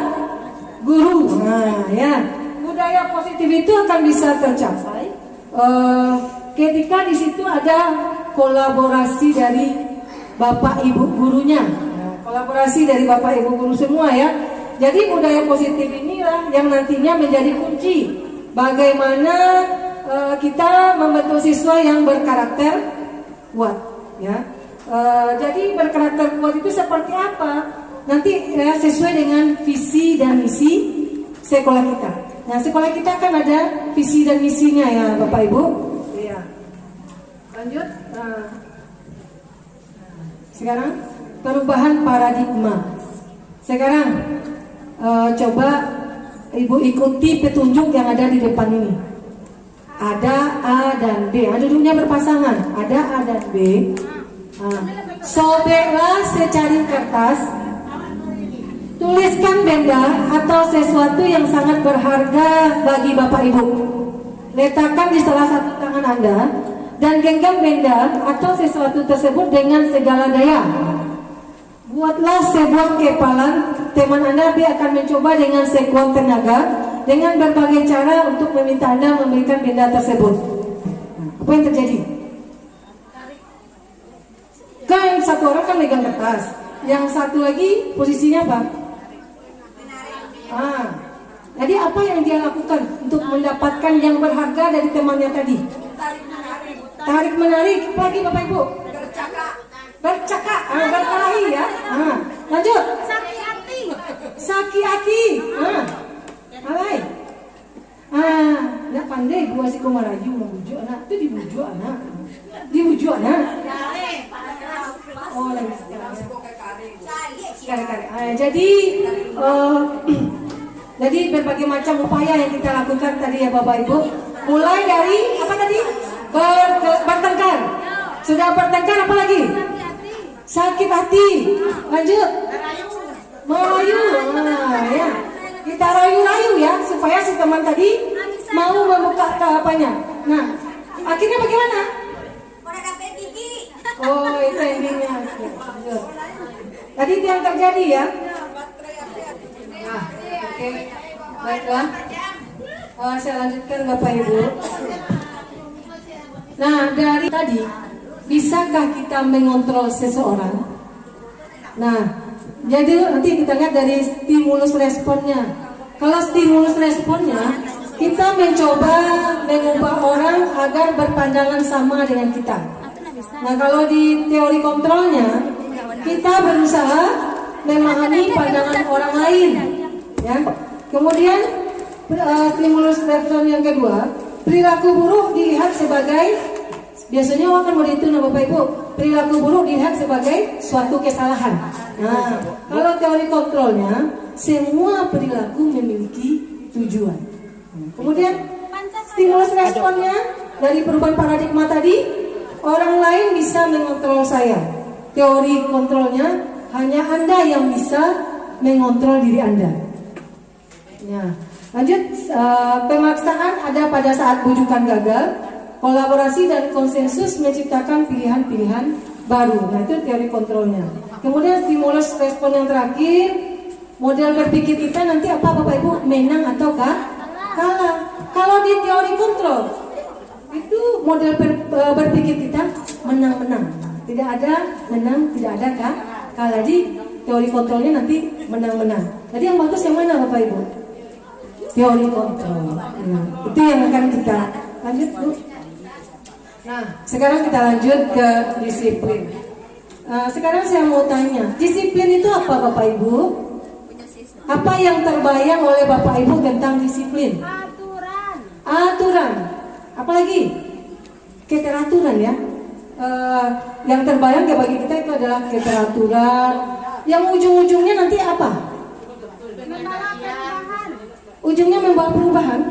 Guru. Nah, ya, budaya positif itu akan bisa tercapai ketika di situ ada kolaborasi dari Bapak Ibu gurunya. Nah, kolaborasi dari Bapak Ibu guru semua ya. Jadi budaya positif inilah yang nantinya menjadi kunci bagaimana kita membentuk siswa yang berkarakter kuat ya. Jadi berkarakter kuat itu seperti apa? Nanti ya, sesuai dengan visi dan misi sekolah kita. Nah, sekolah kita kan ada visi dan misinya ya Bapak Ibu. Iya. Lanjut. Sekarang perubahan paradigma. Sekarang coba Ibu ikuti petunjuk yang ada di depan ini. Ada A dan B. Duduknya berpasangan. Ada A dan B. Sobeklah secari kertas. Tuliskan benda atau sesuatu yang sangat berharga bagi Bapak Ibu. Letakkan di salah satu tangan Anda dan genggam benda atau sesuatu tersebut dengan segala daya. Buatlah sebuah kepalan. Teman Anda akan mencoba dengan sekuat tenaga dengan berbagai cara untuk meminta Anda memberikan benda tersebut. Apa yang terjadi? Kan satu orang kan megang kertas, yang satu lagi posisinya apa? Jadi apa yang dia lakukan untuk mendapatkan yang berharga dari temannya tadi? Tarik menarik. Lagi Bapak Ibu? Bercakap, berkelahi ya. Lanjut. Saki-aki. Alay. Nggak pandai gua si Komarayu membujuk anak. Itu dibujuk anak. Oh, lagi. Jadi berbagai macam upaya yang kita lakukan tadi ya Bapak Ibu. Mulai dari apa tadi? Bertengkar. Sudah bertengkar apa lagi? Sakit hati. Lanjut. Merayu. Ya. Kita rayu-rayu ya supaya si teman tadi mau membuka apanya. Nah, akhirnya bagaimana? Oh, itu endingnya. Tadi itu yang terjadi ya. Nah, oke. Baiklah. Saya lanjutkan Bapak Ibu. Nah, dari tadi, bisakah kita mengontrol seseorang? Nah, jadi nanti kita lihat dari stimulus responnya. Kalau stimulus responnya, kita mencoba mengubah orang agar berpandangan sama dengan kita. Nah, kalau di teori kontrolnya, kita berusaha memahami pandangan orang lain, ya. Kemudian stimulus respon yang kedua, perilaku buruk dilihat sebagai, biasanya orang kan itu Bapak Ibu, perilaku buruk dilihat sebagai suatu kesalahan. Nah, kalau teori kontrolnya, semua perilaku memiliki tujuan. Kemudian stimulus responnya dari perubahan paradigma tadi, orang lain bisa mengontrol saya. Teori kontrolnya hanya Anda yang bisa mengontrol diri Anda. Ya, lanjut, pemaksaan ada pada saat bujukan gagal. Kolaborasi dan konsensus menciptakan pilihan-pilihan baru. Nah, itu teori kontrolnya. Kemudian stimulus respon yang terakhir, model berpikir kita nanti apa Bapak Ibu? Menang atau kalah? Kalau di teori kontrol itu model berpikir kita menang-menang. Tidak ada menang, tidak ada kalah. Di teori kontrolnya nanti menang-menang. Jadi yang bagus yang mana Bapak Ibu? Teori kontrol. Itu yang akan kita lanjut Bu. Nah, sekarang kita lanjut ke disiplin. Sekarang saya mau tanya, disiplin itu apa Bapak Ibu? Apa yang terbayang oleh Bapak Ibu tentang disiplin? Aturan. Apalagi? Keteraturan ya. Yang terbayang bagi kita itu adalah keteraturan. Yang ujung-ujungnya nanti apa? Ujungnya membawa perubahan.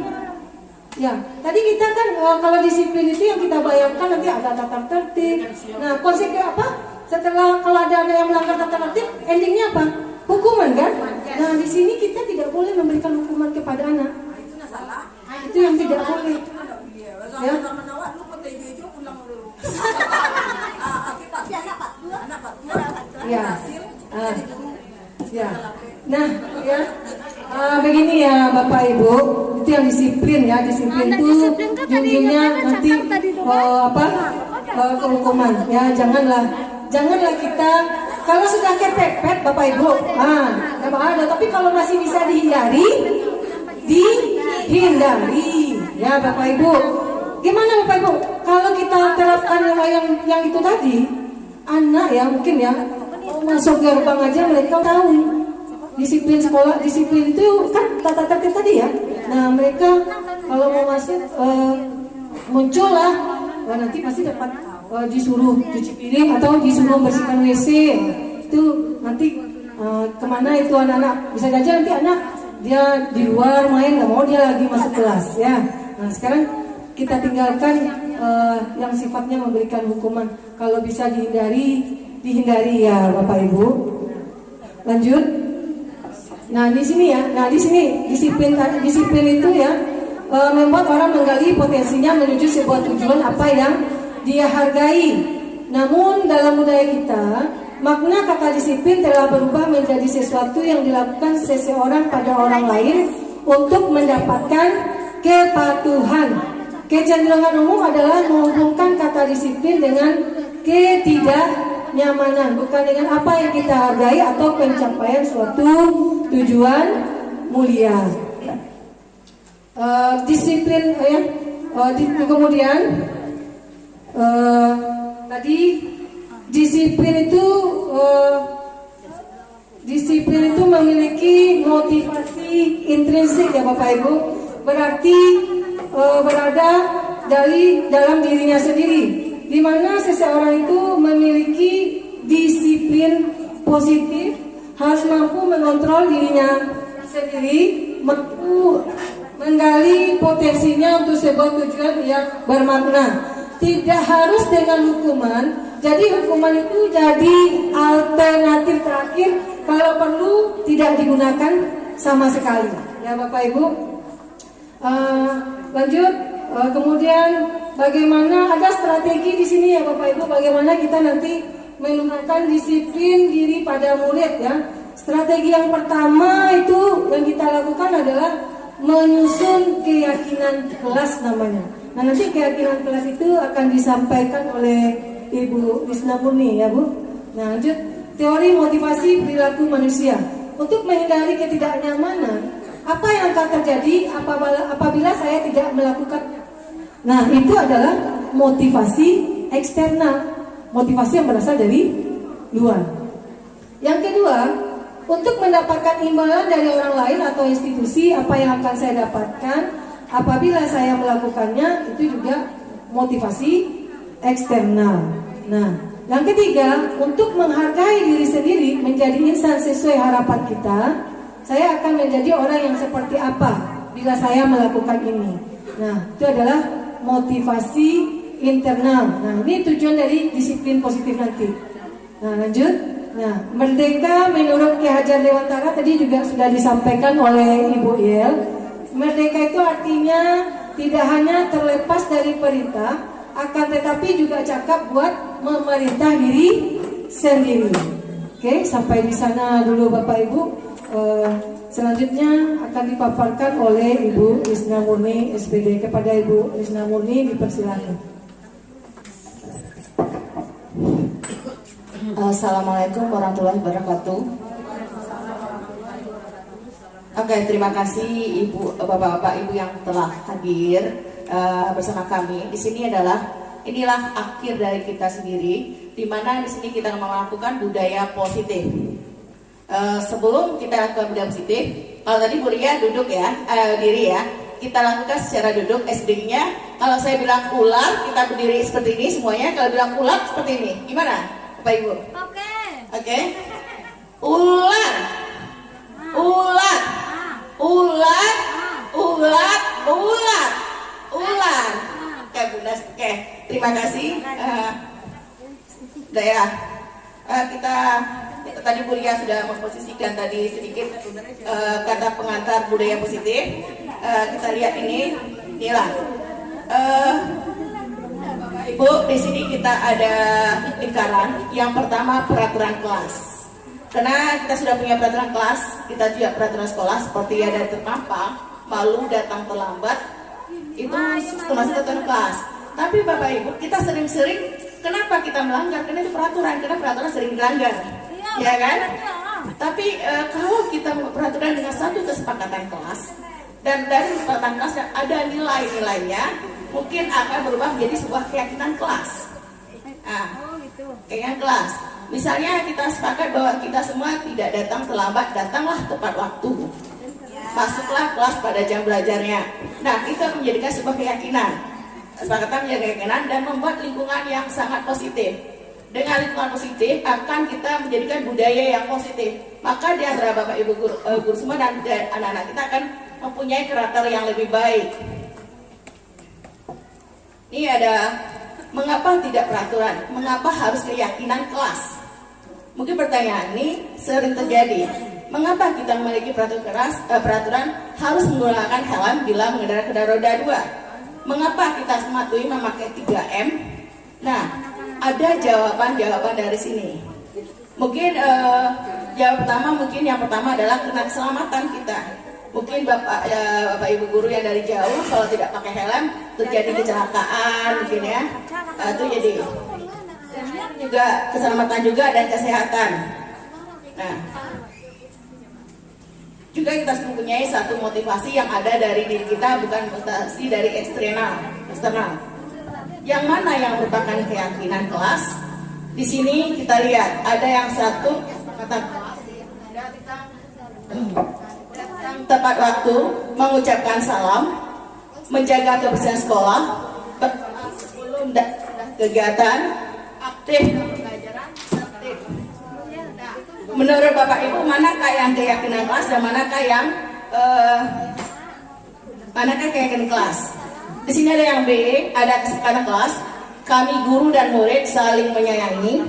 Ya, tadi kita kan kalau disiplin itu yang kita bayangkan nanti ada tata tertib. Nah, konsekuensi apa? setelah kalau ada anak yang melanggar tata tertib, endingnya apa? Hukuman kan? Nah di sini kita tidak boleh memberikan hukuman kepada anak. Itu yang tidak boleh. Ya. Ya. Ya. Nah, ya. Begini ya Bapak Ibu, itu yang disiplin ya, disiplin itu ujungnya nanti kehukuman ya, janganlah kita kalau sudah kepepet Bapak Ibu, nggak ada. Tapi kalau masih bisa dihindari ya Bapak Ibu. Gimana Bapak Ibu? Kalau kita terapkan yang itu tadi, anak ya mungkin ya masuk gerbang aja mereka tahu. Disiplin sekolah, disiplin itu kan tata tertib tadi ya. Nah mereka kalau mau masuk muncullah, nanti pasti dapat disuruh cuci piring atau disuruh bersihkan WC. Itu nanti kemana itu anak-anak, bisa saja nanti anak dia di luar main, nggak mau dia lagi masuk kelas ya. Nah sekarang kita tinggalkan yang sifatnya memberikan hukuman. Kalau bisa dihindari ya Bapak Ibu. Lanjut. Nah di sini disiplin itu ya membuat orang menggali potensinya menuju sebuah tujuan apa yang dia hargai. Namun dalam budaya kita, makna kata disiplin telah berubah menjadi sesuatu yang dilakukan seseorang pada orang lain untuk mendapatkan kepatuhan. Kecenderungan umum adalah menghubungkan kata disiplin dengan ketidaknyamanan, bukan dengan apa yang kita hargai atau pencapaian suatu tujuan mulia. Disiplin kemudian tadi disiplin itu memiliki motivasi intrinsik ya Bapak Ibu, berarti berada dalam dirinya sendiri, di mana seseorang itu memiliki disiplin positif, harus mampu mengontrol dirinya sendiri, mampu menggali potensinya untuk sebuah tujuan yang bermakna. Tidak harus dengan hukuman. Jadi hukuman itu jadi alternatif terakhir, kalau perlu tidak digunakan sama sekali. Ya Bapak Ibu. Lanjut. Kemudian bagaimana ada strategi di sini ya Bapak Ibu, bagaimana kita nanti menumbuhkan disiplin diri pada murid ya. Strategi yang pertama itu yang kita lakukan adalah menyusun keyakinan kelas namanya. Nah nanti keyakinan kelas itu akan disampaikan oleh Ibu Risna Murni ya Bu. Nah lanjut, teori motivasi perilaku manusia. Untuk menghindari ketidaknyamanan, apa yang akan terjadi apabila saya tidak melakukan? Nah itu adalah motivasi eksternal, motivasi yang berasal dari luar. Yang kedua, untuk mendapatkan imbalan dari orang lain atau institusi, apa yang akan saya dapatkan apabila saya melakukannya, itu juga motivasi eksternal. Nah, yang ketiga, untuk menghargai diri sendiri, menjadi insan sesuai harapan kita, saya akan menjadi orang yang seperti apa bila saya melakukan ini. Nah, itu adalah motivasi internal. Nah, ini tujuan dari disiplin positif nanti. Nah, lanjut. Nah, merdeka menurut Ki Hajar Dewantara tadi juga sudah disampaikan oleh Ibu Yel. Merdeka itu artinya tidak hanya terlepas dari perintah, akan tetapi juga cakap buat memerintah diri sendiri. Oke, sampai di sana dulu Bapak Ibu. Selanjutnya akan dipaparkan oleh Ibu Risna Murni SPD. Kepada Ibu Risna Murni dipersilakan. Assalamualaikum warahmatullahi wabarakatuh. Oke, terima kasih Ibu, Bapak-bapak, Ibu yang telah hadir bersama kami. Di sini inilah akhir dari kita sendiri, di mana di sini kita melakukan budaya positif. Sebelum kita lakukan budaya positif, kalau tadi Bu Ria duduk ya, diri ya, kita lakukan secara duduk SD-nya. Kalau saya bilang ular, kita berdiri seperti ini semuanya. Kalau bilang ular seperti ini, gimana? Bapak Ibu. Oke. Ular. Oke, Bunda. Oke, terima kasih. Udah ya. kita tadi Bu Ria sudah memposisikan tadi sedikit kata pengantar budaya positif. Kita lihat inilah. Bapak Ibu, di sini kita ada lingkaran. Yang pertama peraturan kelas. Karena kita sudah punya peraturan kelas, kita juga peraturan sekolah seperti ada terpampang, malu datang terlambat, itu termasuk peraturan kelas. Tapi Bapak Ibu, kita sering-sering, kenapa kita melanggar? Karena itu peraturan, karena peraturan sering dilanggar, ya kan? Tapi kalau kita peraturan dengan satu kesepakatan kelas, dan dari kesepakatan kelas ada nilai-nilainya, mungkin akan berubah menjadi sebuah keyakinan kelas. Nah, keyakinan kelas. Misalnya kita sepakat bahwa kita semua tidak datang terlambat, datanglah tepat waktu. Masuklah kelas pada jam belajarnya. Nah, itu menjadikan sebuah keyakinan. Kesepakatan menjadi keyakinan dan membuat lingkungan yang sangat positif. Dengan lingkungan positif akan kita menjadikan budaya yang positif. Maka di antara Bapak Ibu guru semua dan anak-anak kita akan mempunyai karakter yang lebih baik. Ini ada mengapa tidak peraturan? Mengapa harus keyakinan kelas? Mungkin pertanyaan ini sering terjadi. Mengapa kita memiliki peraturan harus menggunakan helm bila mengendarai kendaraan roda 2? Mengapa kita mematuhi memakai 3M? Nah, ada jawaban-jawaban dari sini. Mungkin yang pertama adalah kena keselamatan kita. Mungkin Bapak Ibu guru yang dari jauh kalau tidak pakai helm terjadi kecelakaan mungkin ya. Itu jadi juga keselamatan juga dan kesehatan. Nah, juga kita mempunyai satu motivasi yang ada dari diri kita, bukan motivasi dari eksternal. Yang mana yang merupakan keyakinan kelas? Di sini kita lihat ada yang satu kata kelas, tepat waktu, mengucapkan salam, menjaga kebersihan sekolah, sebelum kegiatan, aktif pembelajaran, aktif. Menurut Bapak Ibu, manakah yang keyakinan kelas dan manakah yang keyakinan kelas? Di sini ada yang B, ada kesepakatan kelas. Kami guru dan murid saling menyayangi.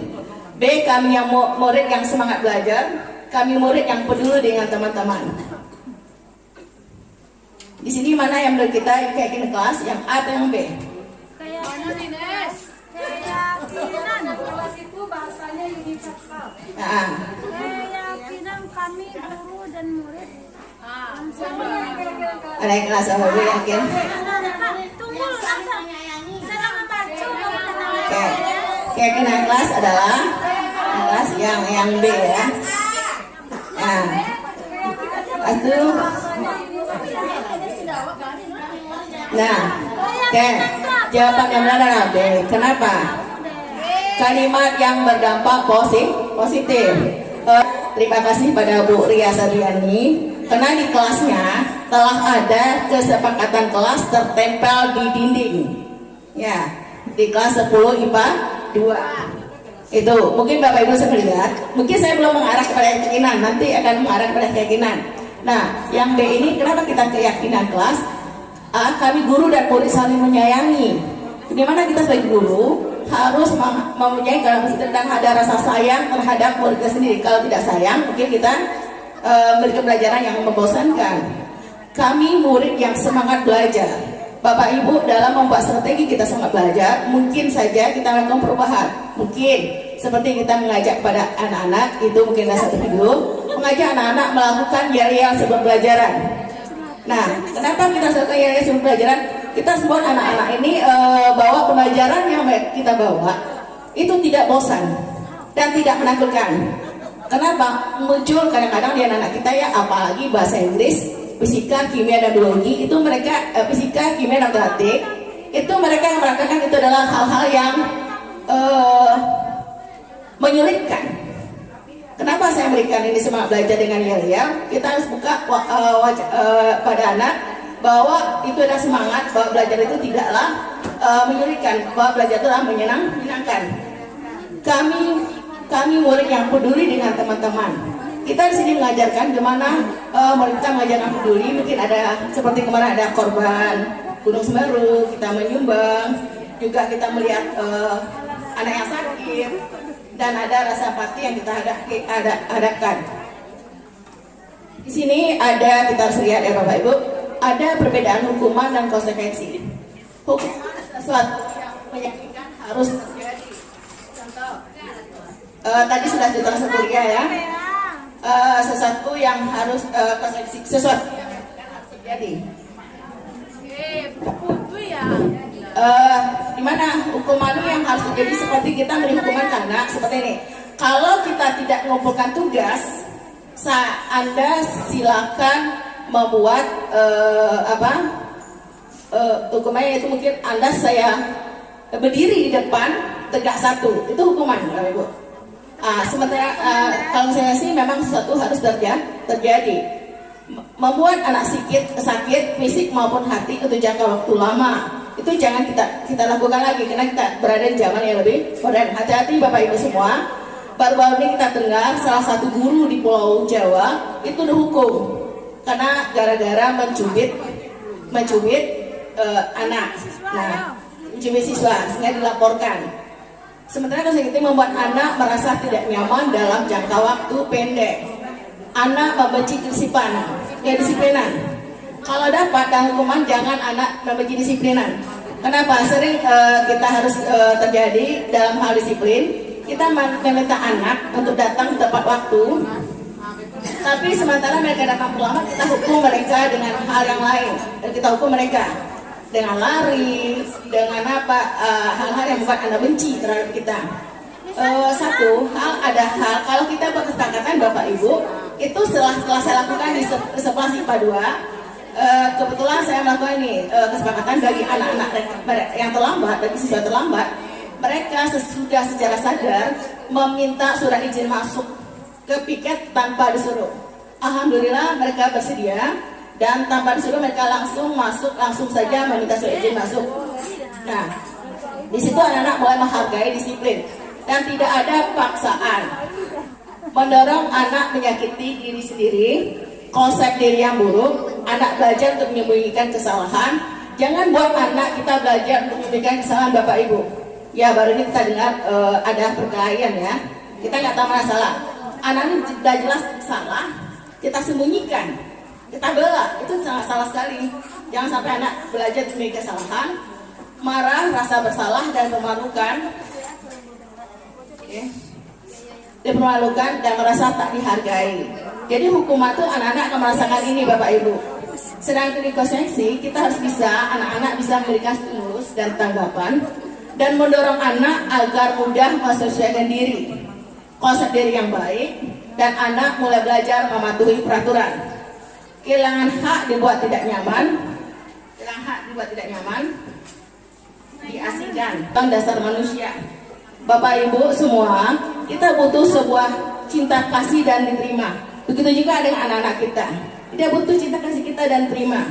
B, kami yang murid yang semangat belajar. Kami murid yang peduli dengan teman-teman. Di sini mana yang menurut kita keyakinan kelas, yang A atau yang B? Keyakinan kelas itu bahasanya universal. Keyakinan kami guru dan murid. Ada yang kelas apa Bu yakin? Tunggu, Oke. Keyakinan kelas adalah kelas yang B ya. Nah, itu. Nah, oke. Jawaban yang benar adalah B. Kenapa? Kalimat yang berdampak positif. Terima kasih pada Bu Ria Sabriani. Karena di kelasnya telah ada kesepakatan kelas tertempel di dinding. Ya, di kelas 10 IPA 2. Itu mungkin Bapak Ibu bisa melihat. Mungkin saya belum mengarah kepada keyakinan, nanti akan mengarah kepada keyakinan. Nah, yang B ini kenapa kita keyakinan kelas? A, kami guru dan murid saling menyayangi. Dimana kita sebagai guru harus mempunyai kapasitas dan ada rasa sayang terhadap murid kita sendiri. Kalau tidak sayang, mungkin kita memberikan pelajaran yang membosankan. Kami murid yang semangat belajar. Bapak Ibu dalam membuat strategi kita semangat belajar, mungkin saja kita melakukan perubahan. Mungkin seperti kita mengajak pada anak-anak, itu mungkin ada satu video, mengajak anak-anak melakukan yel-yel sebelum pelajaran. Nah, kenapa kita melakukan yel-yel sebelum pelajaran? Kita semua anak-anak ini bawa pembelajaran yang kita bawa itu tidak bosan dan tidak menakutkan. Kenapa? Muncul kadang-kadang di anak-anak kita ya, apalagi bahasa Inggris, fisika, kimia, dan biologi, itu mereka fisika, kimia, dan matematik, itu mereka yang merasakan itu adalah hal-hal yang menyulitkan. Kenapa saya memberikan ini semangat belajar dengan yel-yel? Kita harus buka pada anak bahwa itu adalah semangat, bahwa belajar itu tidaklah menyulitkan, bahwa belajar itu adalah menyenangkan. Kami murid yang peduli dengan teman-teman. Kita di sini mengajarkan gimana murid kita mengajarkan peduli. Mungkin ada seperti kemarin ada korban Gunung Semeru, kita menyumbang. Juga kita melihat anak yang sakit. dan ada rasa empati yang kita hadapkan. Di sini ada, kita harus lihat ya Bapak Ibu, ada perbedaan hukuman dan konsekuensi. Hukuman sesuatu yang menyakitkan harus terjadi. Contoh, tadi sudah kita kuliah ya. Sesuatu yang harus konsekuensi, sesuatu yang menyakitkan harus terjadi. Di mana hukuman yang harus terjadi seperti kita beri hukuman ke anak seperti ini. Kalau kita tidak mengumpulkan tugas, Anda silakan membuat hukumannya itu mungkin saya berdiri di depan tegak satu, itu hukuman, Ibu. Sementara kalau saya sih memang sesuatu harus terjadi. Membuat anak sakit fisik maupun hati untuk jangka waktu lama itu jangan kita lakukan lagi karena kita berada di zaman yang lebih modern. Hati-hati Bapak Ibu semua. Baru-baru ini kita dengar salah satu guru di Pulau Jawa itu dihukum karena gara-gara mencubit anak, mencubit siswa sehingga dilaporkan. Sementara kasus itu membuat anak merasa tidak nyaman dalam jangka waktu pendek. Anak membenci kedisiplinan. Kalau dapat dan hukuman jangan anak membenci disiplinan. Kenapa? Sering kita harus terjadi dalam hal disiplin. Kita meminta anak untuk datang tepat waktu. Tapi sementara mereka datang terlambat, kita hukum mereka dengan hal yang lain. Dan kita hukum mereka dengan lari, dengan hal-hal yang membuat Anda benci terhadap kita. Satu hal, ada hal kalau kita berkesepakatan Bapak Ibu, itu setelah saya lakukan di sekolah IPA 2, kebetulan saya melakukan ini kesepakatan bagi anak-anak yang terlambat, bagi siswa terlambat, mereka sudah secara sadar meminta surat izin masuk ke piket tanpa disuruh. Alhamdulillah mereka bersedia dan tanpa disuruh mereka langsung masuk, langsung saja meminta surat izin masuk. Nah, di situ anak-anak mulai menghargai disiplin dan tidak ada paksaan. Mendorong anak menyakiti diri sendiri, konsep diri yang buruk, anak belajar untuk menyembunyikan kesalahan. Jangan buat anak kita belajar untuk menyembunyikan kesalahan Bapak Ibu. Ya baru ini kita dengar ada perkelahian ya. Kita nggak tahu masalah. Anak ini sudah jelas salah, kita sembunyikan, kita bela, itu sangat salah sekali. Jangan sampai anak belajar menyembunyikan kesalahan, marah, rasa bersalah dan memalukan. Dipermalukan dan merasa tak dihargai. Jadi hukuman itu anak-anak akan merasakan ini Bapak Ibu. Sedangkan di konsekuensi kita harus bisa, anak-anak bisa memberikan stimulus dan tanggapan dan mendorong anak agar mudah menyesuaikan diri, konsep diri yang baik, dan anak mulai belajar mematuhi peraturan. Kehilangan hak dibuat tidak nyaman, diasingkan. Tentang dasar manusia. Bapak Ibu semua, kita butuh sebuah cinta kasih dan diterima. Begitu juga dengan anak-anak kita. Kita butuh cinta kasih kita dan terima.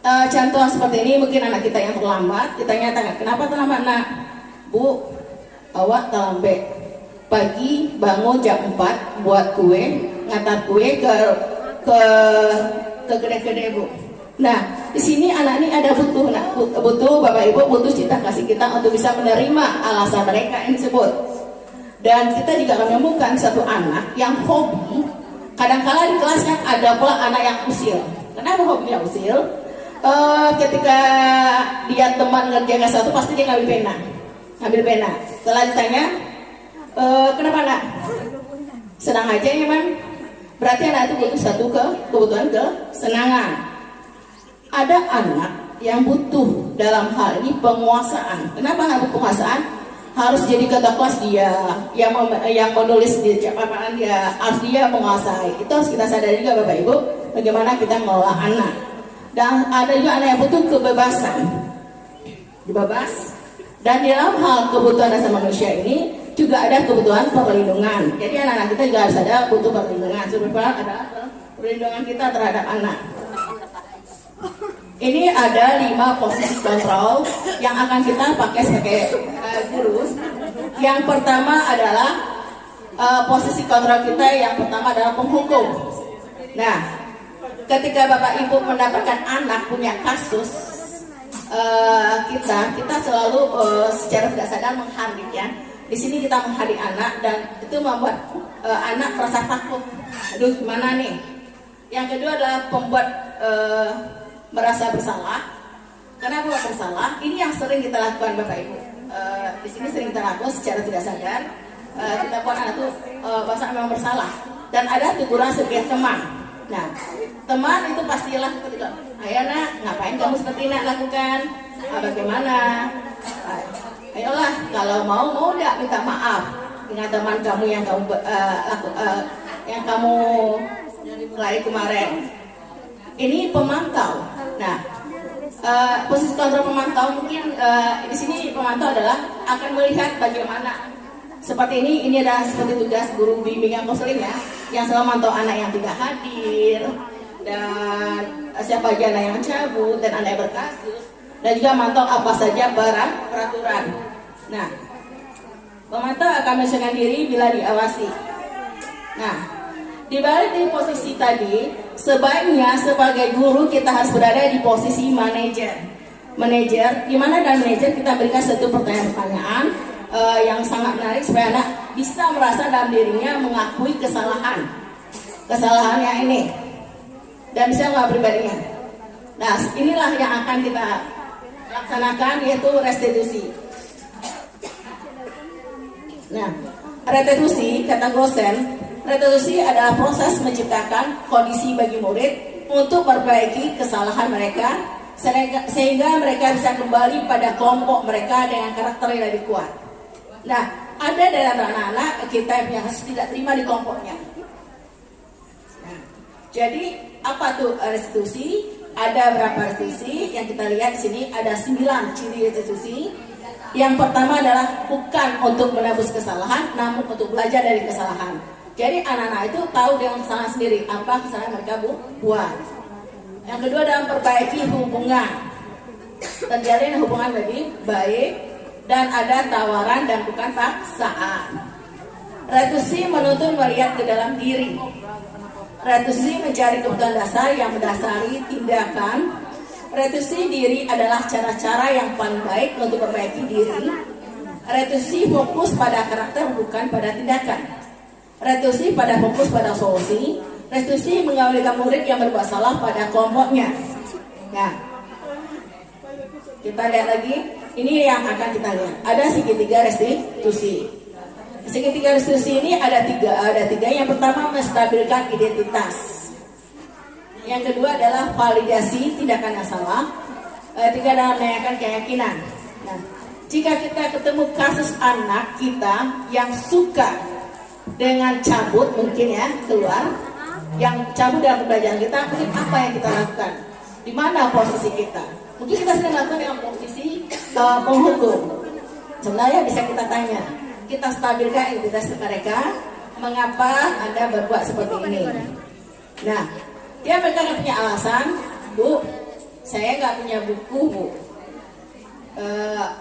Contoh seperti ini, mungkin anak kita yang terlambat, kita nyatakan, kenapa terlambat nak? Bu, awak terlambat. Pagi bangun jam 4 buat kue, ngantar kue ke kedai-kedai Bu. Nah, di sini anak ini ada butuh Bapak Ibu butuh cinta kasih kita untuk bisa menerima alasan mereka yang disebut. Dan kita juga menemukan satu anak yang hobi. Kadang-kala di kelas kan ada pula anak yang usil. Kenapa hobinya usil? Ketika dia teman ngerjakan sesuatu pasti dia ngambil pena. Setelah ditanya, kenapa nak? Senang aja ya man. Berarti anak itu butuh satu kebutuhan kesenangan. Ada anak yang butuh dalam hal ini penguasaan. Kenapa harus penguasaan? Harus jadi ketua kelas dia, yang menulis di paparan dia, harus dia menguasai. Itu harus kita sadari juga Bapak Ibu, bagaimana kita mengelola anak. Dan ada juga anak yang butuh kebebasan, dibebas. Dan di dalam hal kebutuhan dasar manusia ini juga ada kebutuhan perlindungan. Jadi anak-anak kita juga harus ada butuh perlindungan. Sebenarnya adalah perlindungan kita terhadap anak. Ini ada 5 posisi kontrol yang akan kita pakai sebagai guru. Yang pertama adalah posisi kontrol kita yang pertama adalah penghukum. Nah, ketika Bapak Ibu mendapatkan anak punya kasus, kita selalu secara tidak sadar menghardik ya. Di sini kita menghadik anak dan itu membuat anak merasa takut. Aduh, gimana nih? Yang kedua adalah membuat merasa bersalah. Kenapa bersalah? Ini yang sering kita lakukan Bapak Ibu. Di sini sering kita lakukan secara tidak sadar. Kita buat anak itu merasa memang bersalah. Dan ada teguran sebagai teman. Nah, teman itu pastilah ketika, ayo nak, ngapain kamu seperti nak lakukan? Bagaimana? Ayolah, kalau mau nggak minta maaf dengan teman kamu yang kamu lari kemarin. Ini pemantau. Nah, posisi kontrol pemantau mungkin di sini pemantau adalah akan melihat bagaimana seperti ini adalah seperti tugas guru bimbingan konseling ya, yang selalu memantau anak yang tidak hadir dan siapa aja anak yang cabut dan anak yang berkasus, dan juga memantau apa saja barang peraturan. Nah, pemantau akan menyesuaikan diri bila diawasi. Nah, dibalik di posisi tadi, sebaiknya sebagai guru kita harus berada di posisi manajer. Manajer, di mana dalam manajer kita berikan satu pertanyaan-pertanyaan yang sangat menarik supaya anak bisa merasa dalam dirinya mengakui kesalahannya ini dan bisa mengakui pribadinya. Nah, inilah yang akan kita laksanakan, yaitu restitusi. Nah, restitusi kata dosen, restitusi adalah proses menciptakan kondisi bagi murid untuk memperbaiki kesalahan mereka sehingga mereka bisa kembali pada kelompok mereka dengan karakter yang lebih kuat. Nah, ada dari anak-anak kita yang tidak terima di kelompoknya. Nah, jadi apa tuh restitusi? Ada berapa restitusi? Yang kita lihat di sini ada 9 ciri restitusi. Yang pertama adalah bukan untuk menebus kesalahan, namun untuk belajar dari kesalahan. Jadi anak-anak itu tahu dengan kesalahan sendiri apa kesalahan mereka buat. Yang kedua adalah memperbaiki hubungan, terjalin hubungan lebih baik, dan ada tawaran dan bukan paksaan. Restitusi menuntut melihat ke dalam diri. Restitusi mencari kebutuhan dasar yang mendasari tindakan. Restitusi diri adalah cara-cara yang paling baik untuk memperbaiki diri. Restitusi fokus pada karakter bukan pada tindakan. Restitusi pada fokus pada solusi. Restitusi mengawalkan murid yang berbuat salah pada kelompoknya. Nah, kita lihat lagi. Ini yang akan kita lihat. Ada segitiga restitusi. Segitiga restitusi ini ada tiga. Yang pertama, menstabilkan identitas. Yang kedua adalah validasi tindakan yang salah. Ketiga adalah menanyakan keyakinan. Nah, jika kita ketemu kasus anak kita yang suka dengan cabut, mungkin ya keluar, yang cabut dalam pembelajaran kita, mungkin apa yang kita lakukan? Di mana posisi kita? Mungkin kita sedang melakukan dengan posisi penghukum. Sebenarnya bisa kita tanya, kita stabilkan identitas mereka. Mengapa Anda berbuat seperti ini? Nah, mereka nggak punya alasan, Bu, saya nggak punya buku, Bu.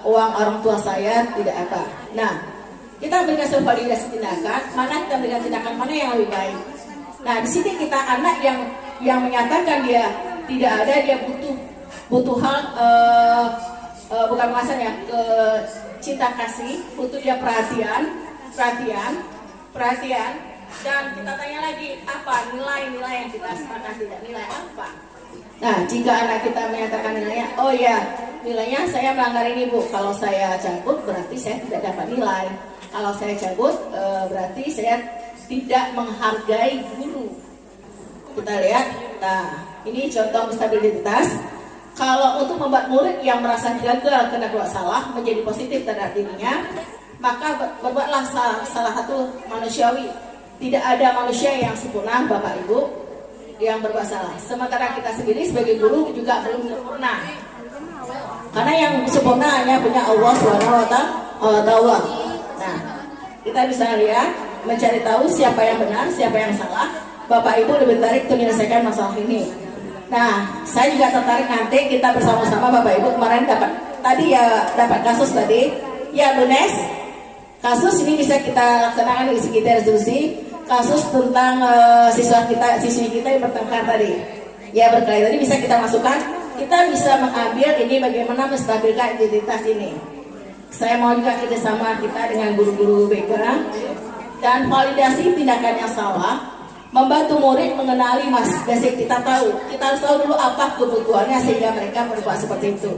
Uang orang tua saya tidak apa. Nah, kita berikan sebuah validasi tindakan, mana kita berikan tindakan mana yang lebih baik. Nah, di sini kita anak yang menyatakan dia tidak ada, dia butuh hal bukan pengasan ya, cinta kasih, butuh dia perhatian, dan kita tanya lagi apa nilai-nilai yang kita sepakati, dan nilai apa. Nah, jika anak kita menyatakan nilainya, oh ya, nilainya saya melanggar ini, Bu. Kalau saya cabut berarti saya tidak dapat nilai. Kalau saya cabut berarti saya tidak menghargai guru. Kita lihat, nah ini contoh stabilitas. Kalau untuk membuat murid yang merasa gagal karena buat salah menjadi positif terhadap dirinya, maka berbuatlah salah satu manusiawi. Tidak ada manusia yang sempurna, Bapak Ibu, yang berbuat salah. Sementara kita sendiri sebagai guru juga belum sempurna. Karena yang sempurna hanya punya Allah SWT. Nah, kita bisa lihat, mencari tahu siapa yang benar, siapa yang salah. Bapak Ibu lebih tertarik untuk menyelesaikan masalah ini. Nah, saya juga tertarik nanti kita bersama-sama Bapak Ibu kemarin dapat kasus tadi. Ya, Bu Nes, kasus ini bisa kita laksanakan di sekitar restitusi. Kasus tentang siswi kita yang bertengkar tadi. Ya, berkelahi tadi bisa kita masukkan. Kita bisa mengambil ini bagaimana menstabilkan identitas ini. Saya mau juga kerjasama kita dengan guru-guru BK dan validasi tindakan yang salah, membantu murid mengenali mas basic. Kita harus tahu dulu apa kebutuhannya sehingga mereka berbuat seperti itu.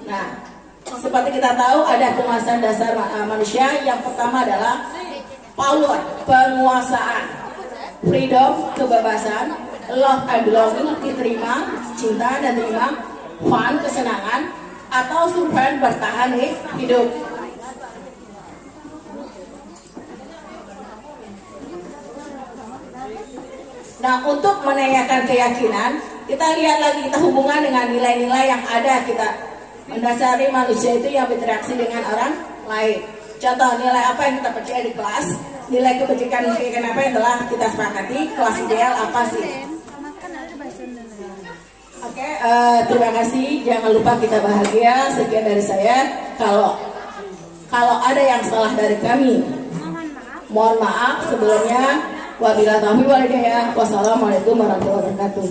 Nah, seperti kita tahu ada penguasaan dasar manusia. Yang pertama adalah power, penguasaan, freedom, kebebasan, love and belonging, diterima, cinta dan terima, fun, kesenangan, atau survive, bertahan hidup. Nah, untuk menanyakan keyakinan, kita lihat lagi, kita hubungan dengan nilai-nilai yang ada. Kita mendasari manusia itu yang berinteraksi dengan orang lain. Contoh, nilai apa yang kita percaya di kelas, nilai kebajikan apa yang telah kita sepakati, kelas ideal apa sih? Oke, terima kasih. Jangan lupa kita bahagia. Sekian dari saya. Kalau ada yang salah dari kami, mohon maaf sebelumnya. Wabillahi taufiq wal hidayah. Wassalamualaikum warahmatullahi wabarakatuh.